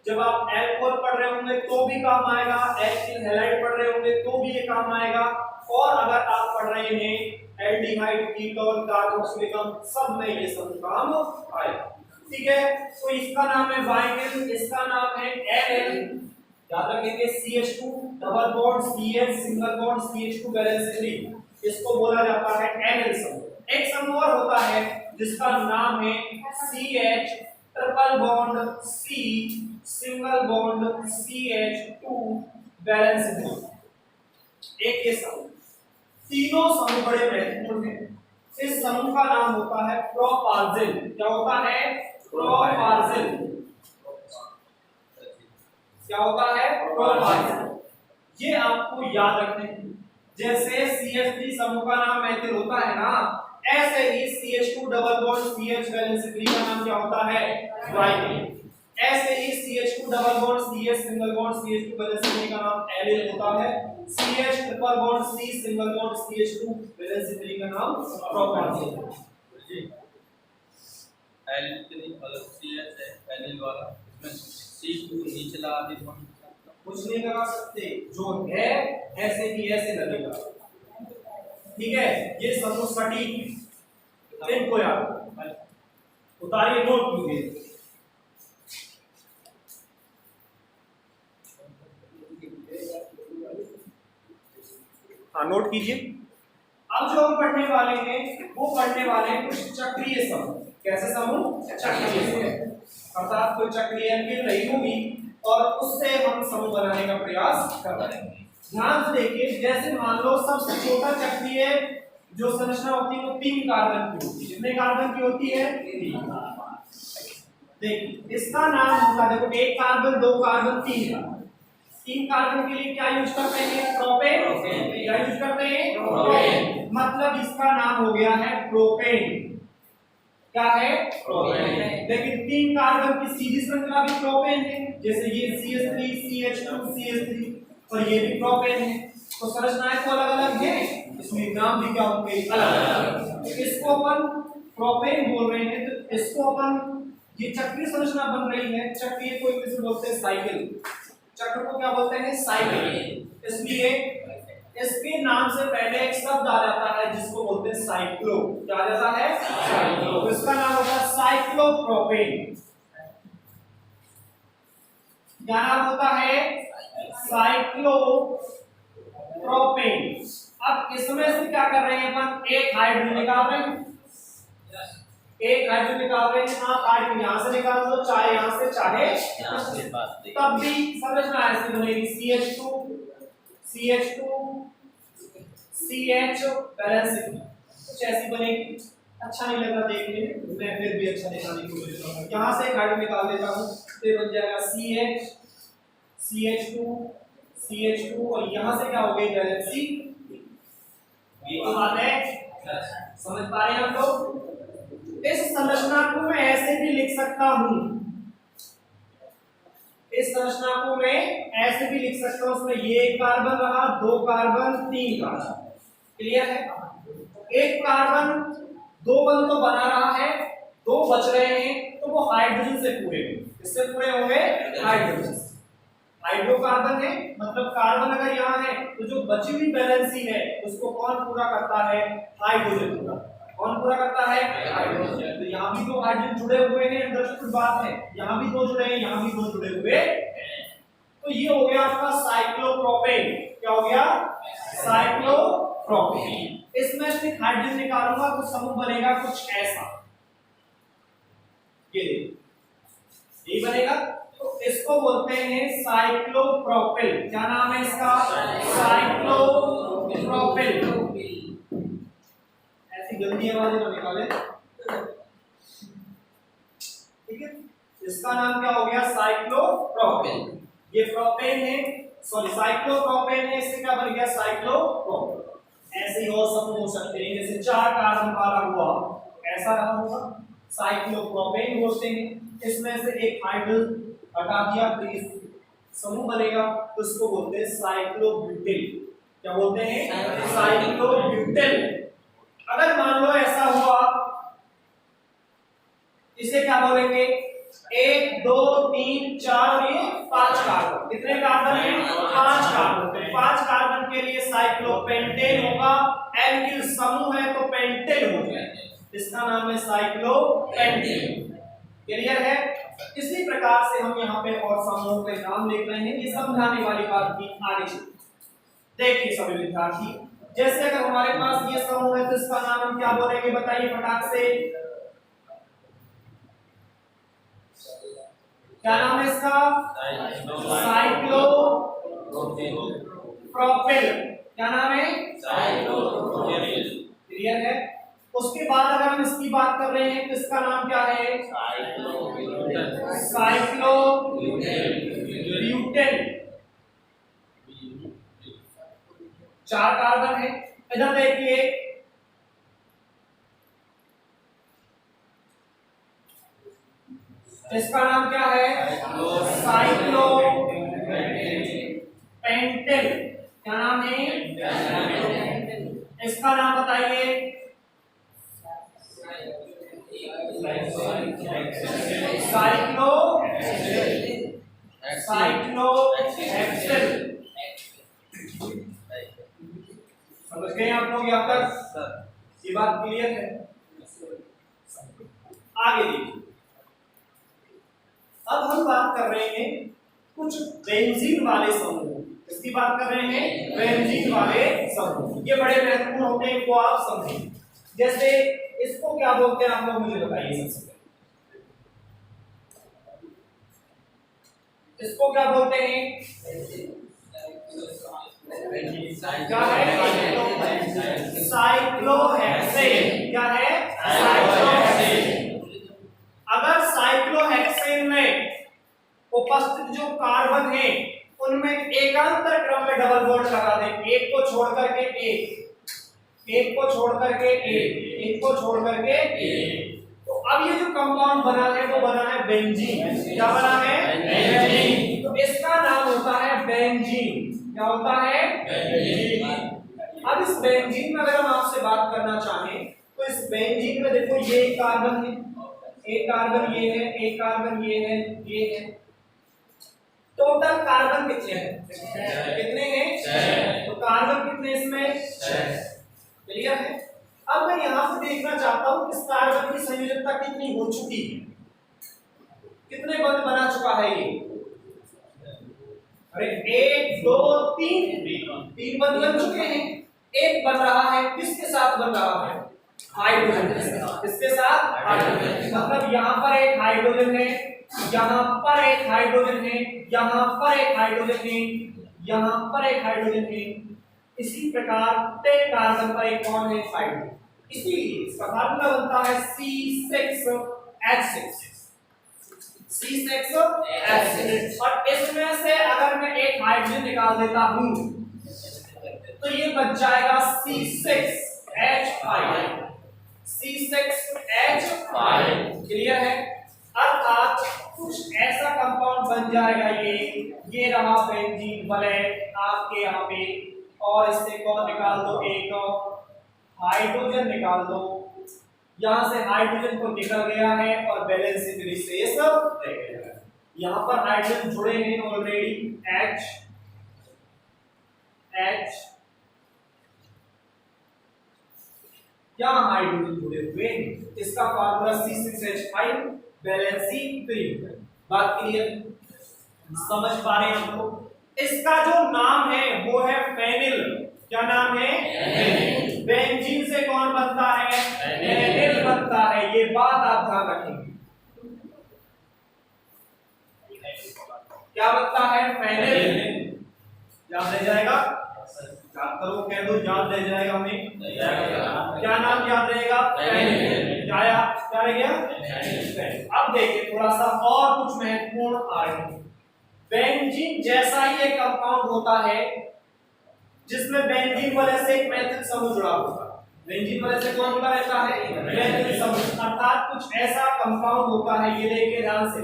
जब आप एल्कोहल पढ़ रहे होंगे तो भी काम आएगा, एल्किल हैलाइड पढ़ रहे होंगे तो भी ये काम आएगा, और अगर आप पढ़ रहे हैं एल्डिहाइड, कीटोन, कार्बोक्सिलिकम, सब में ये सब काम आएगा। ठीक है? तो इसका नाम है वाइनिल, इसका नाम है एनिल। याद रखेंगे CH2 double bond CH single bond CH2 balance free, इसको बोला जाता है एनिल समूह। एक समूह और होता है जिसका नाम है CH triple bond C single bond CH2 balance free. एक ये समूह, तीनों समूह बड़े महत्वपूर्ण हैं। इस समूह का नाम होता है प्रोपार्जिल। क्या होता है? प्रोपार्जिल। क्या होता है? प्रोपार्जिल। ये आपको याद रखना है। जैसे CH3 समूह का नाम मेथिल होता है ना, ऐसे ही CH2 double bond CH balance free का नाम क्या होता है? वाइनिल। ऐसे ही CH2 double bond CH single bond CH2 balance free का नाम एनिल होता है। CH triple bond C single bond CH2 valency free का नाम प्रोपेन। एल्किल मतलब CH है एलिल वाला, इसमें C2 नीचे लगा दी तो कुछ नहीं लगा सकते, जो है ऐसे की ऐसे लगेगा। ठीक है, ये समूह सटीक इनको याद उतारिए, नोट कीजिए। हाँ, नोट कीजिए। अब जो हम पढ़ने वाले हैं वो पढ़ने वाले हैं कुछ चक्रीय समूह। कैसे समूह? चक्रीय समूह। अर्थात कोई चक्रीय एल्किल रही होगी और उससे हम समूह बनाने का प्रयास कर रहे हैं। ध्यान से देखिए, जैसे मान लो सबसे छोटा चक्रीय जो संरचना होती है वो 3 कार्बन की होती है। कितने कार्बन की होती है? 3। देखिए इसका नाम होगा, देखो 1 कार्बन 2 कार्बन 3 कार्बन। 3 कार्बन के लिए क्या यूज करते हैं? प्रोपेन। क्या यूज करते हैं? प्रोपेन। मतलब इसका नाम हो गया है प्रोपेन। क्या है? प्रोपेन। लेकिन 3 कार्बन की सीधी श्रृंखला भी प्रोपेन है, जैसे ये CH3 CH2 CH3 और ये भी प्रोपेन है। तो संरचनाएं तो अलग अलग है, इसमें नाम भी क्या होंगे? अलग अलग। इसको अपन प्रोपेन बोल रहे हैं, तो इसको अपन ये चक्रीय संरचना बन रही है। चक्रीय को इंग्लिश में बोलते हैं साइकिल। चक्र को क्या बोलते हैं? साइकिल। इसलिए इसके नाम से पहले एक शब्द आ जाता है जिसको बोलते हैं साइक्लो। क्या आ जाता है? साइक्लो। तो इसका नाम होता है साइक्लोप्रोपेन। क्या नाम होता है? साइक्लोप्रोपेन। अब इसमें से क्या कर रहे हैं अपन? एक हाइड्रोजन निकाल रहे हैं, एक हाइड्रोजन निकाल रहे हैं। आप हाइड्रोजन यहां से निकाल दो, चाहे यहां से चाहे यहां से बात दे, तब भी संरचना ऐसी बनेगी CH2 CH2 CH बैलेंस कुछ ऐसी बनेगी। अच्छा नहीं लग रहा देखने में, मैं फिर भी अच्छा दिखाने की कोशिश करूंगा। यहां से एक हाइड्रोजन निकाल देता हूं, तो बन जाएगा CH CH2 CH2 और यहां से क्या हो गई? बैलेंसी। ये तो बात है, समझ पा रहे हैं हम लोग? इस संरचना को मैं ऐसे भी लिख सकता हूं, इस संरचना को मैं ऐसे भी लिख सकता हूं, उसमें ये 1 कार्बन रहा, 2 कार्बन 3 कार्बन। क्लियर है? 1 कार्बन 2 बंद तो बना रहा है, 2 बच रहे हैं, तो वो हाइड्रोजन से पूरे होंगे। किससे पूरे होंगे? हाइड्रोजन से। हाइड्रोकार्बन है, मतलब कार्बन अगर यहाँ है तो जो बची हुई बैलेंसी है उसको कौन पूरा करता है? हाइड्रोजन पूरा। कौन पूरा करता है? हाइड्रोजन। तो यहाँ भी 2 हाइड्रोजन जुड़े हुए हैं, अंदर बात है, यहाँ भी 2 जुड़े हैं, यहाँ भी 2 जुड़े हुए हैं। तो ये हो गया आपका साइक्लोप्रोपेन। क्या हो गया? साइक्लोप्रोपेन। इसमें से हाइड्रोजन निकालूंगा तो समूह बनेगा कुछ ऐसा, ये बनेगा। तो इसको बोलते हैं साइक्लोप्रोपिल। क्या नाम है इसका? साइक्लोप्रोपिल। ऐसी गंदी आवाजें ना निकाले, ठीक है? इसका नाम क्या हो गया? साइक्लोप्रोपिल। ये प्रोपेन है, सॉरी साइक्लोप्रोपेन है, इससे क्या बन गया? साइक्लोप्रोपिल। ऐसे ही और समूह हो सकते हैं, जैसे 4 कार्बन वाला हुआ ऐसा रहा होगा, साइक्लोप्रोपेन बोलते हैं। इसमें से एक हाइड्रोजन हटा दिया तो इस समूह बनेगा, तो इसको बोलते हैं साइक्लोब्यूटेल। क्या बोलते हैं? साइक्लोब्यूटेल। अगर मान लो ऐसा हुआ, इसे क्या बोलेंगे? 1 2 3 4 और ये 5 कार्बन। कितने कार्बन है? 5 कार्बन। तो 5 कार्बन के लिए साइक्लोपेंटेन होगा। एल्किल समूह है तो पेंटेन हो जाएगा, इसका नाम है साइक्लोपेंटेन। क्लियर है? इसी प्रकार से हम यहाँ पे और समूहों के नाम लिख रहे हैं, ये समझाने वाली बात की आगे चलते। देखिए सभी विद्यार्थी, जैसे अगर हमारे पास ये समूह है तो इसका नाम हम क्या बोलेंगे? बताइए फटाक से, क्या नाम है इसका? साइक्लोप्रोपिल। क्या नाम है? साइक्लोप्रोपिल। क्लियर है? उसके बाद अगर हम इसकी बात कर रहे हैं तो इसका नाम क्या है? साइक्लोब्यूटेन। 4 कार्बन है। इधर देखिए, इसका नाम क्या है? साइक्लोपेंटेन। क्या नाम है? इसका नाम बताइए। Cyclo cyclohexane. समझ गए आप लोग यहाँ तक? ये बात क्लियर है? आगे देखिए, अब हम बात कर रहे हैं कुछ बेंजीन वाले समूह। इसकी बात कर रहे हैं बेंजीन वाले समूह। ये बड़े महत्वपूर्ण होते हैं, इनको आप समझें। जैसे इसको क्या बोलते हैं आप लोग मुझे बताइए सबसे पहले। इसको क्या बोलते हैं? क्या है? साइक्लोहेक्सेन। क्या है? साइक्लोहेक्सेन। अगर साइक्लोहेक्सेन में उपस्थित जो कार्बन है उनमें एकांतर क्रम में डबल बॉन्ड लगा दें, एक को छोड़ करके एक को छोड़ करके एक को छोड़ करके तो अब ये जो कंपाउंड बना है वो बना है बेंजीन। क्या बना है? बेंजीन। तो इसका नाम होता है बेंजीन। क्या होता है? बेंजीन। अब इस बेंजीन में अगर हम आपसे बात करना चाहें तो इस बेंजीन में देखो, ये एक कार्बन है, एक कार्बन ये है, एक कार्बन ये है, ये है। टोटल कार्बन कितने हैं? कितने हैं? तो कार्बन कितने इसमें? क्लियर है? अब मैं यहां से देखना चाहता हूं इस कार्बन की संयोजकता कितनी हो चुकी है, कितने बंध बना चुका है ये? अरे 1 2 3 बंध बन चुके हैं। एक बन रहा है, किसके साथ बन रहा है? हाइड्रोजन के साथ। किसके साथ? हाइड्रोजन। मतलब यहां पर एक हाइड्रोजन है, यहां पर एक हाइड्रोजन है, यहां पर एक हाइड्रोजन है, यहां पर एक हाइड्रोजन है। इसी प्रकार प्रत्येक कार्बन पर एक कौन है? हाइड्रोजन। इसीलिए इसका फार्मूला बनता है C6H6। C6H6। और इसमें से अगर मैं एक हाइड्रोजन निकाल देता हूं तो ये बच जाएगा C6H5। C6H5। क्लियर है? अर्थात कुछ ऐसा कंपाउंड बन जाएगा ये रहा बेंजीन वलय आपके यहाँ पे। और इससे कौन निकाल दो? एक हाइड्रोजन निकाल दो। यहां से हाइड्रोजन को निकल गया है और बैलेंस शेष रह गया है। यहां पर हाइड्रोजन जुड़े हैं ऑलरेडी, H यहां हाइड्रोजन जुड़े हुए हैं। इसका फार्मूला C6H5 बैलेंस C3। बात क्लियर? समझ पा रहे हैं हम लोग? इसका जो नाम है वो है फेनिल। क्या नाम है? फेनिल। बेंजीन से कौन बनता है? फेनिल बनता है। ये बात आप ध्यान रखेंगे। क्या बनता है? फेनिल। याद रह जाएगा? याद करो, कह दो याद रह जाएगा हमें। क्या नाम याद रहेगा? फेनिल। क्या रह गया? फेनिल। अब देखिए थोड़ा सा और कुछ महत्वपूर्ण आ रहे हैं। बेंजीन जैसा ही एक कंपाउंड होता है जिसमें बेंजीन वाले से एक मैथिल समूह जुड़ा होता है। बेंजीन वाले से कौन जुड़ा रहता है? मैथिल समूह। अर्थात कुछ ऐसा कंपाउंड होता है, ये देखिए ध्यान से,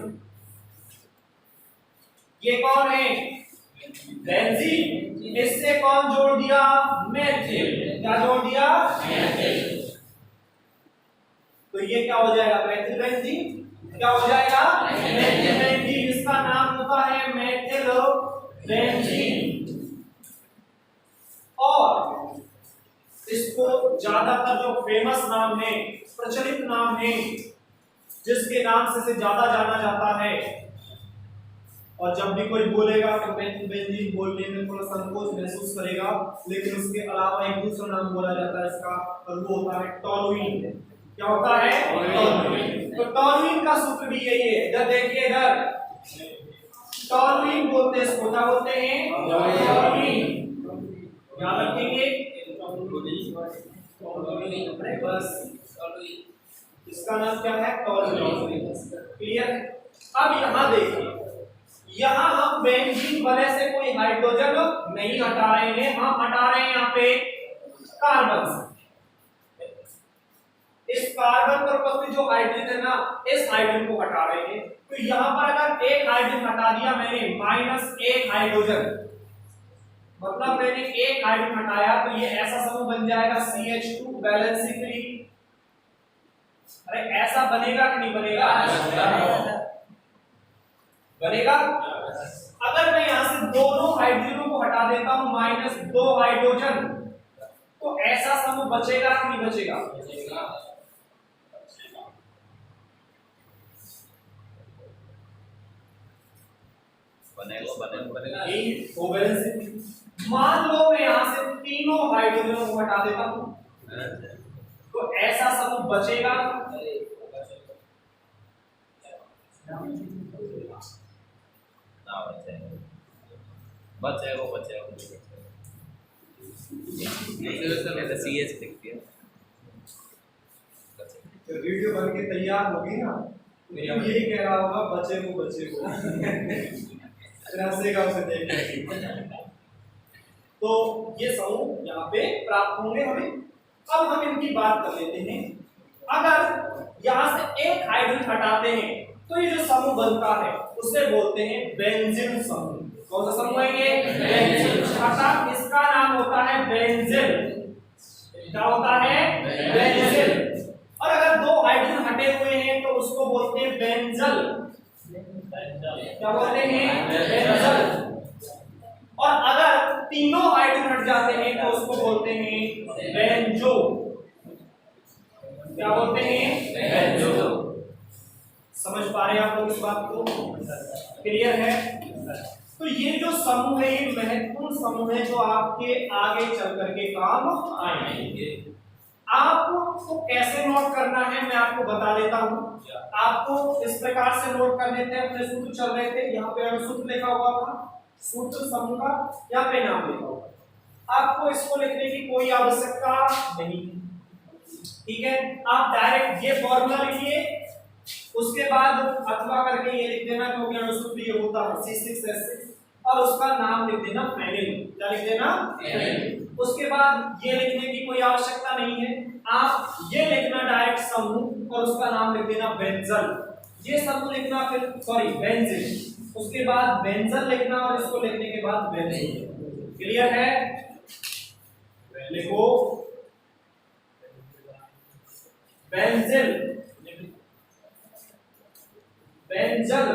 ये कौन है? बेंजीन। इससे कौन जोड़ दिया? मैथिल। क्या जोड़ दिया? मैथिल। तो ये क्या हो जाएगा? मैथिल बेंजीन। क्या हो जाएगा? मैथिल बेंजीन। इसका नाम होता है मैथिल बेंजीन। और इसको ज्यादातर जो फेमस नाम है, प्रचलित नाम है, जिसके नाम से ज्यादा जाना जाता है, और जब भी कोई बोलेगा तो मैथिल बेंजीन बोलने में थोड़ा संकोच महसूस करेगा, लेकिन उसके अलावा एक दूसरा नाम बोला जाता है इसका, और वो होता है टॉलुइन। क्या होता है? टॉलुइन। तो टॉलुइन का सूत्र भी यही है। इधर देखिए, इधर टॉलुइन बोलते हैं इसको। क्या बोलते हैं? टॉलुइन। याद रखेंगे। बस इसका नाम क्या है? टॉलुइन। क्लियर? अब यहां देखिए, यहां हम बेंजीन वाले से कोई हाइड्रोजन नहीं हटा रहे हैं, हम हटा रहे हैं यहाँ पे कार्बन से। इस कार्बन पर उपस्थित जो हाइड्रोजन है ना, इस हाइड्रोजन को हटा रहे हैं। तो यहां पर अगर एक हाइड्रोजन हटा दिया मैंने, -1 हाइड्रोजन, मतलब मैंने एक हाइड्रोजन हटाया तो ये ऐसा समूह बन जाएगा CH2 वैलेंसी फ्री। अरे ऐसा बनेगा कि नहीं बनेगा? बनेगा। अगर मैं यहां से दोनों हाइड्रोजनों को हटा देता हूं -2 हाइड्रोजन, तो ऐसा समूह बचेगा कि नहीं बचेगा? बनेगा। मान लो मैं यहां से तीनों हाइड्रोजनों को हटा देता हूं, तो ऐसा समूह बचेगा? तो वीडियो बन के तैयार होगी ना, यही कह रहा होगा बचे को रसेगा उसे देख। तो ये समूह यहाँ पे प्राप्त होंगे हमें। अब हम इनकी बात कर लेते हैं। अगर यहाँ से एक हाइड्रोजन हटाते हैं तो ये जो समूह बनता है उसे बोलते हैं बेंजीन समूह। कौन सा समूह है ये? बेंजीन। अर्थात इसका नाम होता है बेंजीन। क्या होता है? बेंजीन। और अगर दो हाइड्रोजन हटे हुए हैं तो उसको बोलते हैं बेंजल। क्या बोलते हैं? बेंजल। और अगर तीनों हाइड्रोजन हट जाते हैं तो उसको बोलते हैं बेंजो। क्या बोलते हैं? बेंजो। समझ पा रहे हैं आप लोग इस बात को? क्लियर है? तो ये जो समूह है ये महत्वपूर्ण समूह है जो आपके आगे चल करके काम आएंगे। आपको कैसे नोट करना है मैं आपको बता देता हूं। आपको इस प्रकार से नोट कर लेते हैं। अपने सूत्र चल रहे थे, यहाँ पे सूत्र लिखा हुआ था, सूत्र समूह का यहाँ पे नाम लिखा हुआ। आपको इसको लिखने की कोई आवश्यकता नहीं, ठीक है? आप डायरेक्ट ये फॉर्मूला लिखिए, उसके बाद अथवा करके ये लिख देना क्योंकि अणुसूत्र ये होता है C6H6 और उसका नाम लिख देना फेनिल। क्या लिख देना? फेनिल। उसके बाद ये लिखने की कोई आवश्यकता नहीं है, आप ये लिखना डायरेक्ट समूह और उसका नाम लिख देना बेंजल। ये समूह लिखना फिर बेंजीन, उसके बाद बेंजल लिखना और इसको लिखने के बाद बेंजीन। क्लियर है? लिखो बेंजिल, बेंजल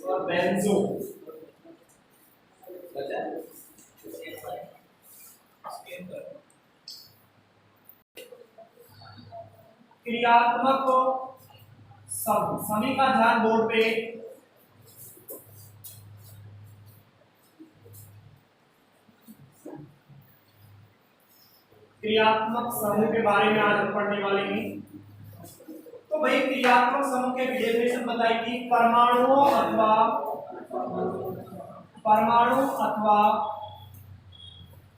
और बेंजो। क्रियात्मक सभी का ध्यान बोर्ड पे। क्रियात्मक समूह के बारे में आज हम पढ़ने वाले हैं। तो भाई क्रियात्मक समूह के डेफिनेशन बताई थी, परमाणु अथवा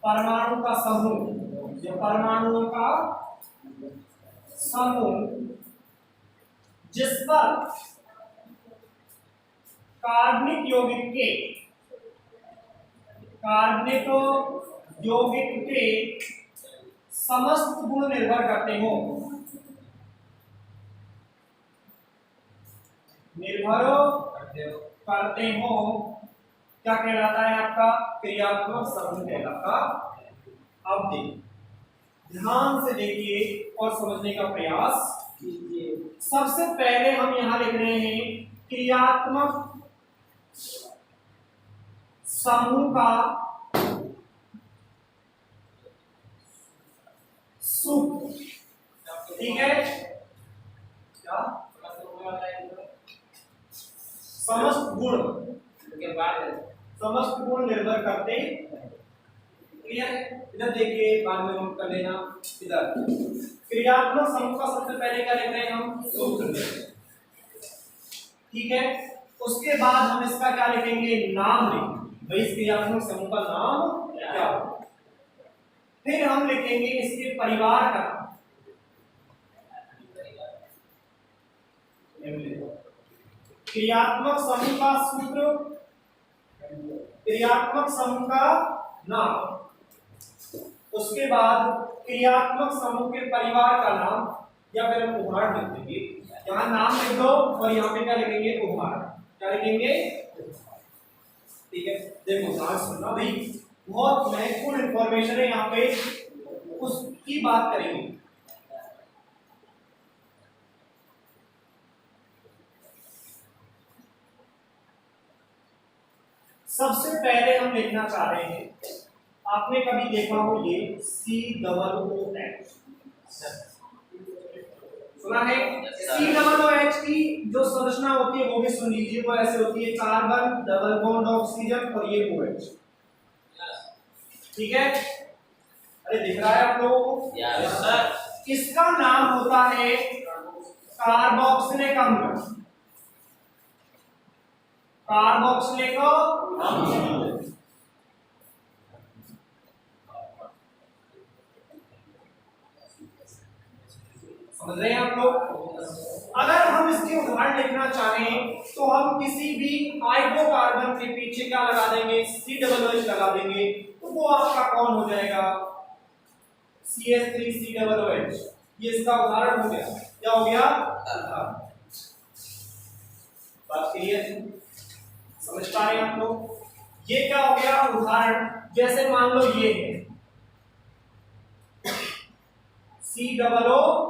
परमाणु का समूह, या परमाणुओं का समूह जिस पर कार्बनिक यौगिक के समस्त गुण निर्भर करते हो, क्या कहलाता है आपका? क्रियात्मक समूह कहलाता। अब देखिए, ध्यान से देखिए और समझने का प्रयास कीजिए। सबसे पहले हम यहां लिख रहे हैं क्रियात्मक समूह का सूत्र, ठीक है? क्या? समस्त गुण निर्भर करते। क्लियर है? इधर देखिए, बाद में नोट कर लेना। इधर क्रियात्मक समूह का सबसे पहले क्या लिख रहे हैं हम? सूत्र, ठीक है? उसके बाद हम इसका क्या लिखेंगे? नाम लिखेंगे। भाई इस क्रियात्मक समूह का नाम क्या होगा? फिर हम लिखेंगे इसके परिवार का। क्रियात्मक समूह का सूत्र, क्रियात्मक समूह का नाम, उसके बाद क्रियात्मक समूह के परिवार का नाम, या फिर हम उदाहरण लिख देंगे। यहाँ नाम लिख दो और यहाँ पे क्या लिखेंगे? उदाहरण। क्या लिखेंगे? ठीक है, देखो ध्यान सुनना भाई, बहुत महत्वपूर्ण इंफॉर्मेशन है यहाँ पे, उसकी बात करेंगे। सबसे पहले हम लिखना चाह रहे हैं, आपने कभी देखा हो ये COOH, सुना है? COOH की जो संरचना होती है वो भी सुन लीजिए, वो ऐसे होती है, कार्बन डबल बॉन्ड ऑक्सीजन और ये OH, ठीक है? अरे दिख रहा है आप लोगों को? Yes sir. इसका नाम होता है कार्बोक्सिलिक अम्ल, कार्बोक्सिलिक अम्ल। समझ रहे हैं आप लोग? अगर हम इसके उदाहरण लिखना चाहें तो हम किसी भी हाइड्रोकार्बन के पीछे क्या लगा देंगे, COOH लगा देंगे, तो वो आपका कौन हो जाएगा, CH3COOH। ये इसका उदाहरण हो गया, क्या हो गया? बात क्लियर है? समझ पा रहे हैं आप लोग? ये क्या हो गया उदाहरण, जैसे मान लो ये है COOH,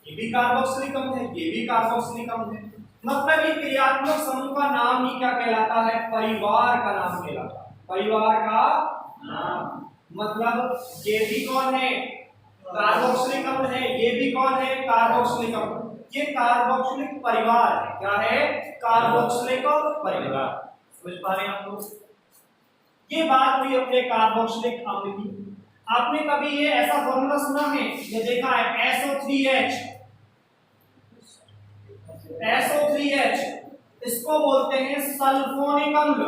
ये भी कार्बोक्सिलिक अम्ल है, ये भी कार्बोक्सिलिक अम्ल है, मतलब ये क्रियात्मक समूह का नाम ही क्या कहलाता है, परिवार का नाम कहलाता है, परिवार का नाम। मतलब ये भी कौन है, कार्बोक्सिलिक अम्ल है, ये भी कौन है, कार्बोक्सिलिक अम्ल। ये कार्बोक्सिलिक परिवार है, क्या है, कार्बोक्सिलिक परिवार। समझ पा रहे हैं आप लोग? ये बात हुई अपने कार्बोक्सिलिक अम्ल की। आपने कभी ये ऐसा फॉर्मूला सुना है, ये देखा है, SO3H, SO3H, इसको बोलते हैं सल्फोनिक अम्ल।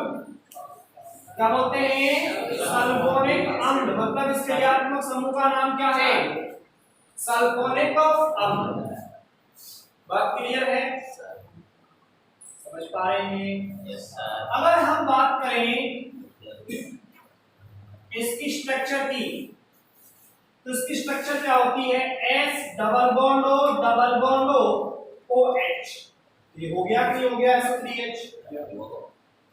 क्या बोलते हैं, सल्फोनिक अम्ल। मतलब इस क्रियात्मक समूह का नाम क्या है, सल्फोनिक अम्ल। बात क्लियर है? समझ पा रहे हैं? Yes sir. अगर हम बात करें इसकी स्ट्रक्चर की, तो इसकी स्ट्रक्चर क्या होती है, S double bond O double bond O OH। ये हो गया कि हो गया SO3H।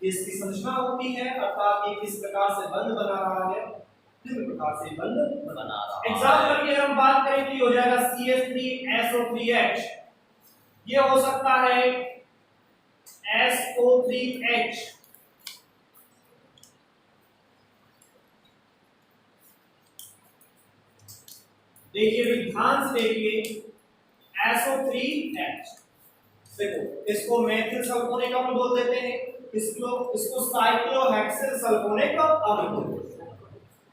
इसकी संरचना होती है, अर्थात ये किस प्रकार से बंध बना रहा है, किस प्रकार से बंध बना रहा है। एग्जांपल की अगर हम बात करें तो ये हो जाएगा CH3SO3H, ये हो सकता है SO3H, देखिए ध्यान से देखिए, SO3H, देखो इसको मेथिल सल्फोनिक अम्ल बोल देते हैं, इसको साइक्लोहेक्सिल सल्फोनिक अम्ल बोलते हैं।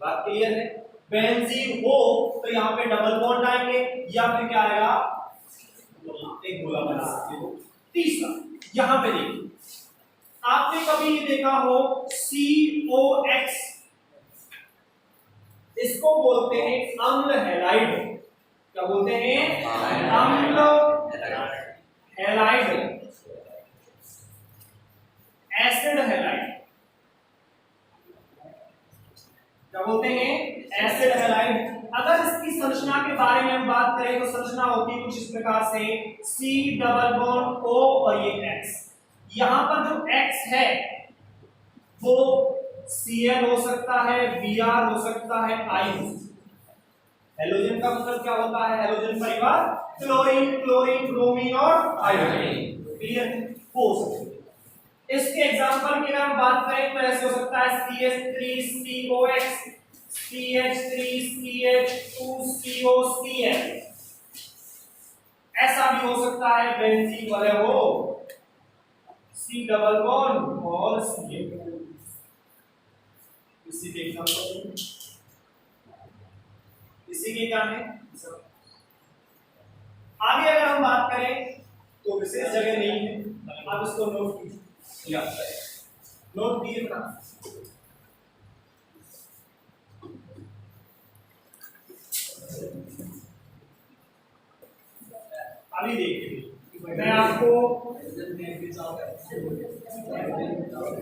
बात क्लियर है? बेंजीन हो तो यहाँ पे डबल बॉन्ड आएंगे, या फिर क्या आएगा, एक गोला बना सकते हो। तीसरा यहाँ पे देखिए, आपने कभी ये देखा हो COX, इसको बोलते हैं अम्ल हैलाइड। क्या बोलते हैं, अम्ल हैलाइड, एसिड हैलाइड। क्या बोलते हैं, एसिड हैलाइड। अगर इसकी संरचना के बारे में हम बात करें तो संरचना होती है कुछ इस प्रकार से, C डबल बॉन्ड O और ये X। यहां पर जो X है वो Cl हो सकता है, Br हो सकता है, I हो सकता है। हेलोजन का मतलब क्या होता है, हेलोजन परिवार, क्लोरीन, क्लोरीन, ब्रोमीन और आयोडीन। क्लियर हो सकते हैं। इसके एग्जांपल की अगर हम बात करें तो ऐसे हो सकता है CH3COX, CH3CH2COCl, ऐसा भी हो सकता है बेंजीन वाले हो, C डबल बॉन्ड और CH2। इसी के एग्जांपल, इसी के क्या है। आगे अगर हम बात करें तो विशेष जगह नहीं है, आप इसको नोट कीजिए, नोट कीजिए ना। अभी देखिए मैं आपको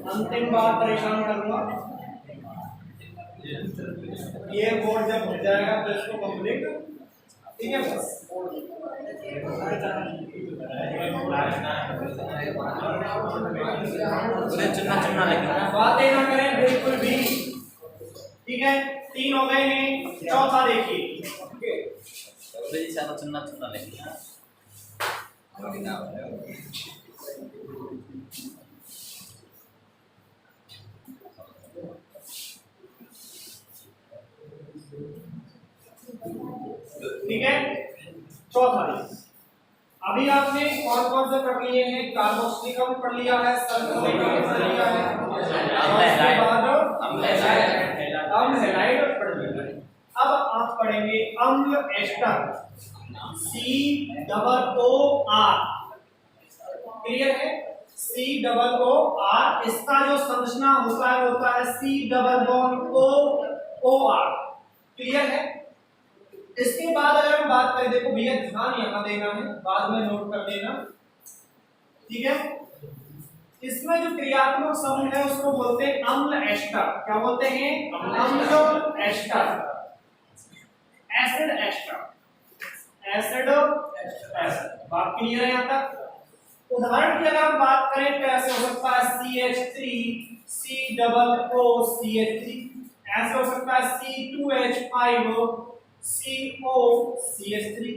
अंतिम बार परेशान करूंगा, ये बोर्ड जब हो जाएगा तो इसको कंप्लीट ठीक है बस। चुनना चुनना लेकिन बातें ना करें बिल्कुल भी, ठीक है। 3 हो गए हैं, चौथा देखिए। चुनना चुनना लेकिन ठीक है, चौथा देखिए। अभी आपने कौन कौन से पढ़ लिए हैं? कार्बोक्सिलिकम पढ़ लिया है, सल्फोनिक पढ़ लिया है, उसके बाद अम्ल हैलाइड पढ़ लिया है। अब आप पढ़ेंगे अम्ल एस्टर, COOR। क्लियर है? COOR, इसका जो संरचना होता है C double bond OR। Clear है? इसके बाद अगर हम बात करें, देखो भैया ध्यान यहां देना है, बाद में नोट कर देना, ठीक है। इसमें जो क्रियात्मक समूह है उसको बोलते हैं अम्ल एस्टर। क्या बोलते हैं? अम्ल ester, acid ester, acid ester. बात क्लियर है यहां तक? उदाहरण की अगर हम बात करें तो ऐसे हो सकता है CH3 COOCH3, ऐसे हो सकता है C2H5 COCH3।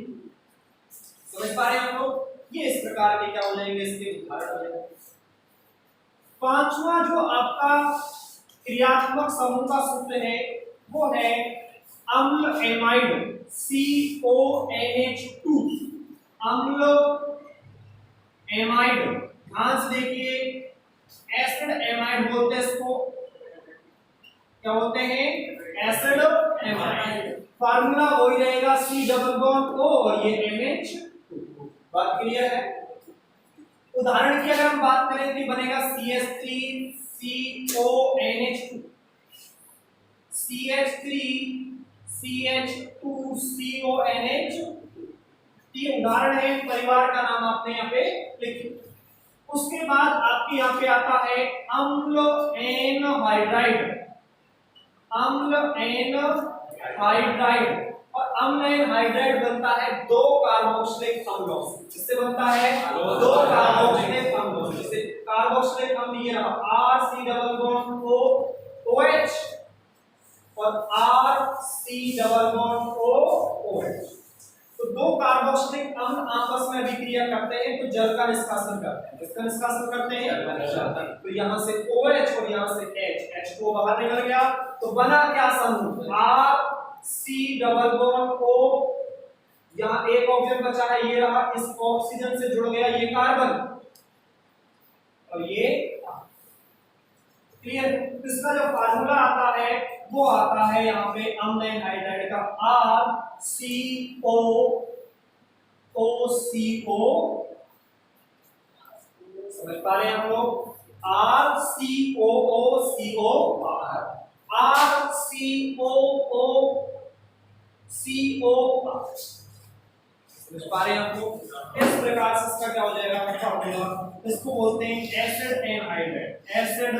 समझ पा रहे हैं आप लोग? ये इस प्रकार के क्या हो जाएंगे, इसके उदाहरण हो जाएंगे। पांचवा जो आपका क्रियात्मक समूह का सूत्र है वो है अम्ल एमाइड, CONH2। अम्ल एमाइड, ध्यान से देखिए, एसिड एमाइड बोलते हैं इसको। क्या बोलते हैं? Acid amide. फार्मूला वही रहेगा C डबल बॉन्ड O और ये NH2। बात क्लियर है? उदाहरण की अगर हम बात करें तो बनेगा CH3 CONH2, CH3 CH2 CONH। ये उदाहरण है, परिवार का नाम आपने यहाँ पे लिखिए। उसके बाद आपके यहाँ पे आता है अम्ल एनहाइड्राइड, अम्ल एनहाइड्राइड। और अम्ल एनहाइड्राइड बनता है 2 कार्बोक्सिलिक अम्लों से। किससे बनता है? 2 कार्बोक्सिलिक अम्लों से। जैसे कार्बोक्सिलिक अम्ल ये रहा RC डबल बॉन्ड OH और RC डबल बॉन्ड OH। तो 2 कार्बोक्सिलिक अम्ल आपस में अभिक्रिया करते हैं तो जल का निष्कासन करते हैं। किसका निष्कासन करते हैं? तो यहाँ से OH और यहाँ से H2 बाहर निकल गया, तो बना क्या समूह? RC double bond O। यहाँ एक ऑक्सीजन बचा है, ये रहा, इस ऑक्सीजन से जुड़ गया ये कार्बन और ये। क्लियर? इसका जो फार्मूला आता है वो आता है यहाँ पे अम्ल एनहाइड्राइड का RCOOCO। समझ पा रहे हैं आप लोग? RCOOCO, RCOOCO। समझ पा रहे हैं आप लोग? इस प्रकार से इसका क्या हो जाएगा? इसको बोलते हैं acid anhydride, acid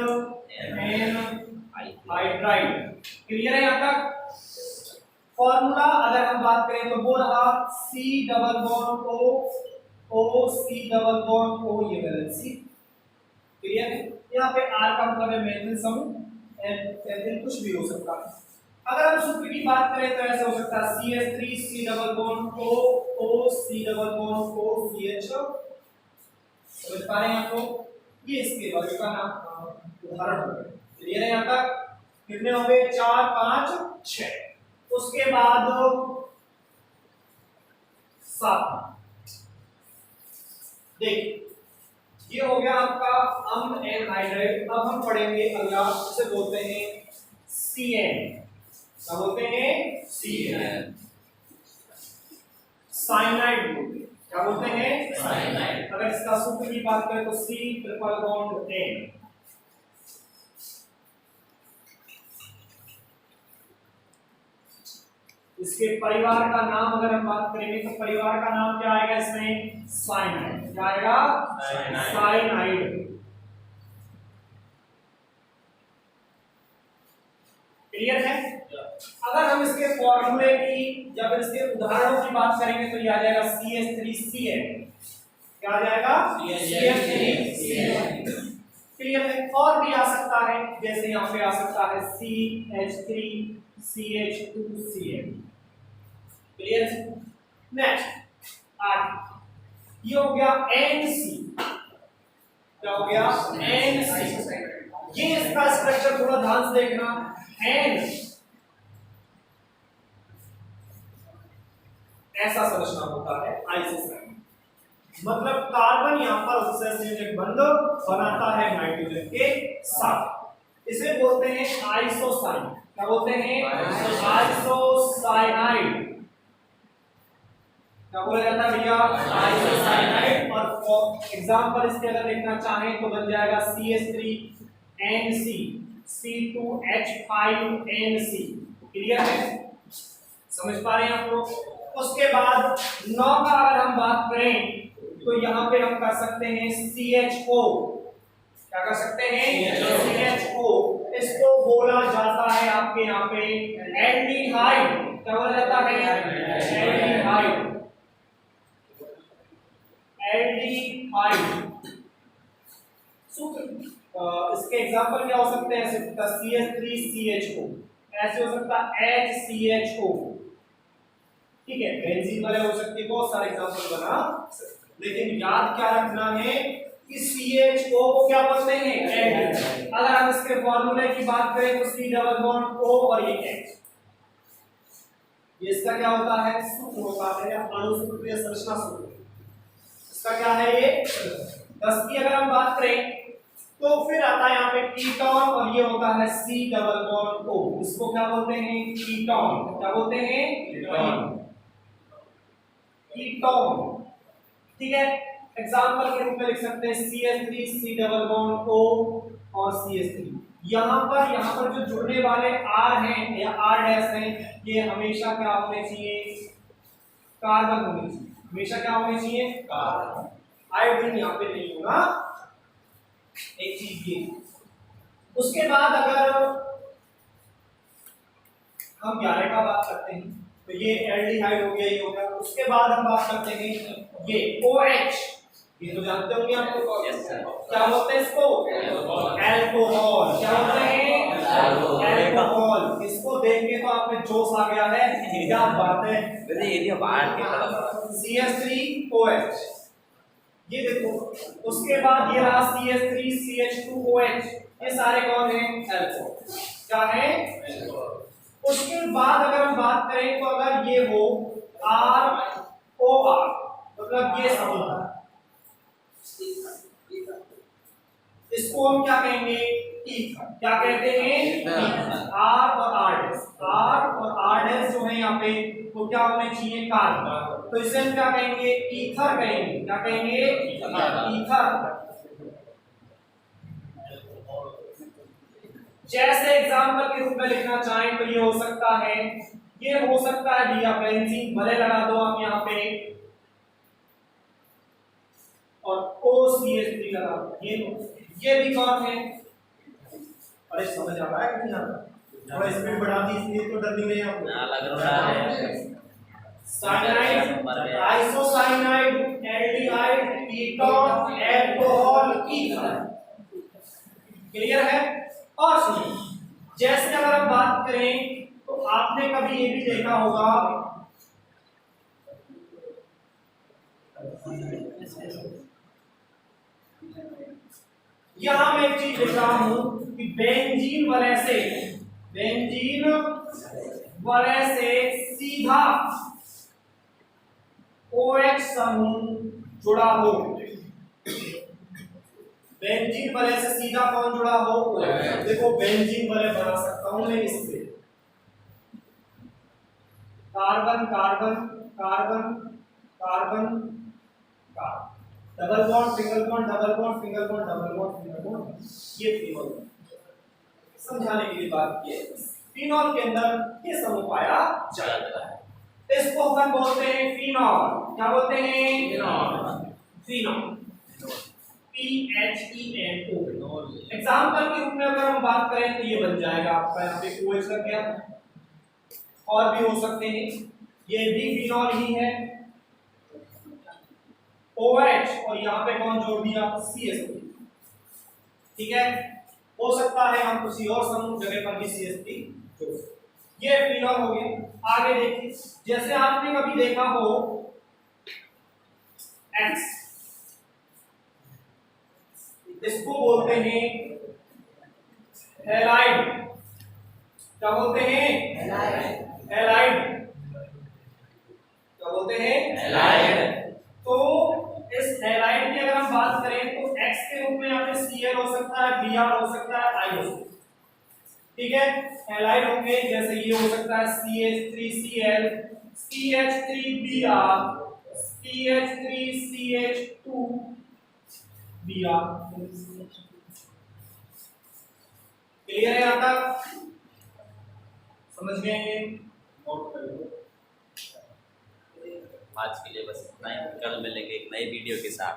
anhydride. Clear है यहाँ तक? फॉर्मूला अगर हम बात करें तो वो रहा C double bond O C double bond O, ये वैलेंस C। क्लियर है? यहाँ पे R का मतलब है मेथिल समूह, एथिल कुछ भी हो सकता है। अगर हम सूत्र की बात करें तो ऐसा हो सकता है CH3 C double bond O C double bond O CH। समझ पा रहे हैं आप लोग? ये इसके वर्ग का नाम उदाहरण हो गया। क्लियर है यहाँ तक? कितने हो गए? 4 5 6। उसके बाद 7। देखिए ये हो गया आपका अम्ल एनहाइड्राइड। अब हम पढ़ेंगे अगला, जिसे बोलते हैं CN। क्या बोलते हैं? CN, साइनाइड बोलते हैं। क्या बोलते हैं? साइनाइड। अगर इसका सूत्र की बात करें तो C ट्रिपल बॉन्ड N। इसके परिवार का नाम अगर हम बात करेंगे तो परिवार का नाम क्या आएगा इसमें? साइनाइड। क्या आएगा? साइनाइड। क्लियर है? अगर हम इसके फॉर्मूले की या फिर इसके उदाहरणों की बात करेंगे तो ये आ जाएगा CH3Cl। क्या आ जाएगा? CH3Cl। क्लियर है? और भी आ सकता है, जैसे यहाँ पे आ सकता है CH3CH2Cl। क्लियर? नेक्स्ट आगे ये हो गया NC। क्या हो गया? NC। ये इसका स्ट्रक्चर थोड़ा ध्यान से देखना। N ऐसा संरचना होता है आइसोसाइन, मतलब कार्बन यहां पर उससे संयोजक बंध बनाता है नाइट्रोजन के साथ। इसे बोलते हैं आइसोसाइन। क्या बोलते हैं? आइसोसाइनाइड। क्या बोला जाता है भैया? आइसोसाइनाइड। और एग्जांपल इसके अगर देखना चाहें तो बन जाएगा CH3NC C2H5NC। क्लियर है? समझ पा रहे हैं आप लोग? उसके बाद 9 का अगर हम बात करें तो यहाँ पे हम कर सकते हैं CHO। क्या कर सकते हैं? CHO। इसको बोला जाता है आपके यहाँ पे एल्डिहाइड। क्या बोला जाता है? एल्डिहाइड। एल्डिहाइड सूत्र इसके एग्जांपल क्या हो सकते हैं? CH3CHO, ऐसे हो सकता HCHO। ठीक है, बेंजीन वाले हो सकते हैं, बहुत सारे एग्जांपल बना, लेकिन याद क्या रखना है कि CHO को क्या बोलते हैं? एल्डिहाइड। अगर हम इसके फॉर्मूले की बात करें तो C डबल बॉन्ड O और ये H। ये इसका क्या होता है? सूत्र होता है, अणु सूत्र या संरचना सूत्र। इसका क्या है? ये 10 की अगर हम बात करें तो फिर आता है यहाँ पे कीटोन और ये होता है C डबल बॉन्ड O। इसको क्या बोलते हैं? कीटोन। क्या बोलते हैं? कीटोन। ठीक है, एग्जांपल के रूप में लिख सकते हैं CH3 C double bond O और CH3। यहाँ पर जो जुड़ने वाले R हैं या R डैश हैं, ये हमेशा क्या होने चाहिए? कार्बन होने चाहिए। हमेशा क्या होने चाहिए? कार्बन। आयोडीन यहाँ पे नहीं होगा, एक चीज ये। उसके बाद अगर हम 11 का बात करते हैं तो ये एल्डिहाइड हो गया, ये हो गया। उसके बाद हम बात करते हैं ये OH। ये तो जानते होंगे आप लोग। क्या बोलते हैं इसको? अल्कोहल। क्या बोलते हैं? अल्कोहल। इसको देख के तो आप में जोश आ गया है, क्या बात है। CH3OH ये देखो। उसके बाद ये रहा CH3CH2OH। ये सारे कौन हैं? अल्कोहल। क्या है? उसके बाद अगर हम बात करें तो अगर ये हो ROR, मतलब ये समूह, इसको हम क्या कहेंगे? ईथर। क्या कहते हैं? R और R जो है यहाँ पे वो क्या होने चाहिए? कार्बन। तो इसे हम क्या कहेंगे? ईथर कहेंगे। क्या कहेंगे? ईथर। जैसे एग्जांपल के रूप में लिखना चाहें तो ये हो सकता है, ये हो सकता है भैया बेंजीन, भले लगा दो आप यहाँ पे, और OCH3 लगा दो। ये भी कौन है? अरे समझ आ रहा है कि नहीं आ रहा? थोड़ा स्पीड बढ़ा दी, इसलिए तो डर नहीं रहे आप लोग। लग रहा है cyanide, isocyanide, aldehyde, ketone, alcohol, ether. Clear है? और सुनिए, जैसे अगर हम बात करें तो आपने कभी ये भी देखा होगा, यहां मैं एक चीज लिख रहा हूं कि बेंजीन वलय से सीधा OH समूह जुड़ा हो। बेंजीन वलय से सीधा कौन जुड़ा हो? देखो बेंजीन वलय बना सकता हूं मैं इससे, carbon carbon carbon carbon carbon, double bond single bond double bond single bond double bond single bond. ये फिनॉल समझाने के लिए बात की है। फिनॉल के अंदर ये समूह पाया जाता है, इसको हम बोलते हैं फिनॉल। क्या बोलते हैं? फिनॉल। PHENO। एग्जांपल के रूप में अगर हम बात करें तो ये बन जाएगा आपका यहाँ पे OH लग गया, और भी हो सकते हैं, ये भी फिनॉल ही है, OH और यहाँ पे कौन जोड़ दिया, CH3, ठीक है। हो सकता है हम किसी और समूह जगह पर भी CH3 जोड़ सकते, ये फिनॉल हो गया। आगे देखिए, जैसे आपने कभी देखा हो X, इसको बोलते हैं हैलाइड, क्या बोलते हैं, हैलाइड, क्या बोलते हैं, हैलाइड। तो इस हैलाइड की अगर हम बात करें तो X के रूप में यहाँ पे Cl हो सकता है, Br हो सकता है, I हो सकता है, ठीक है। हैलाइड होंगे जैसे ये हो सकता है CH3Cl, CH3Br, CH3CH2Br, क्लियर है यहाँ तक, समझ गए ये, नोट कर लो। आज के लिए बस इतना ही, कल मिलेंगे एक नई वीडियो के साथ।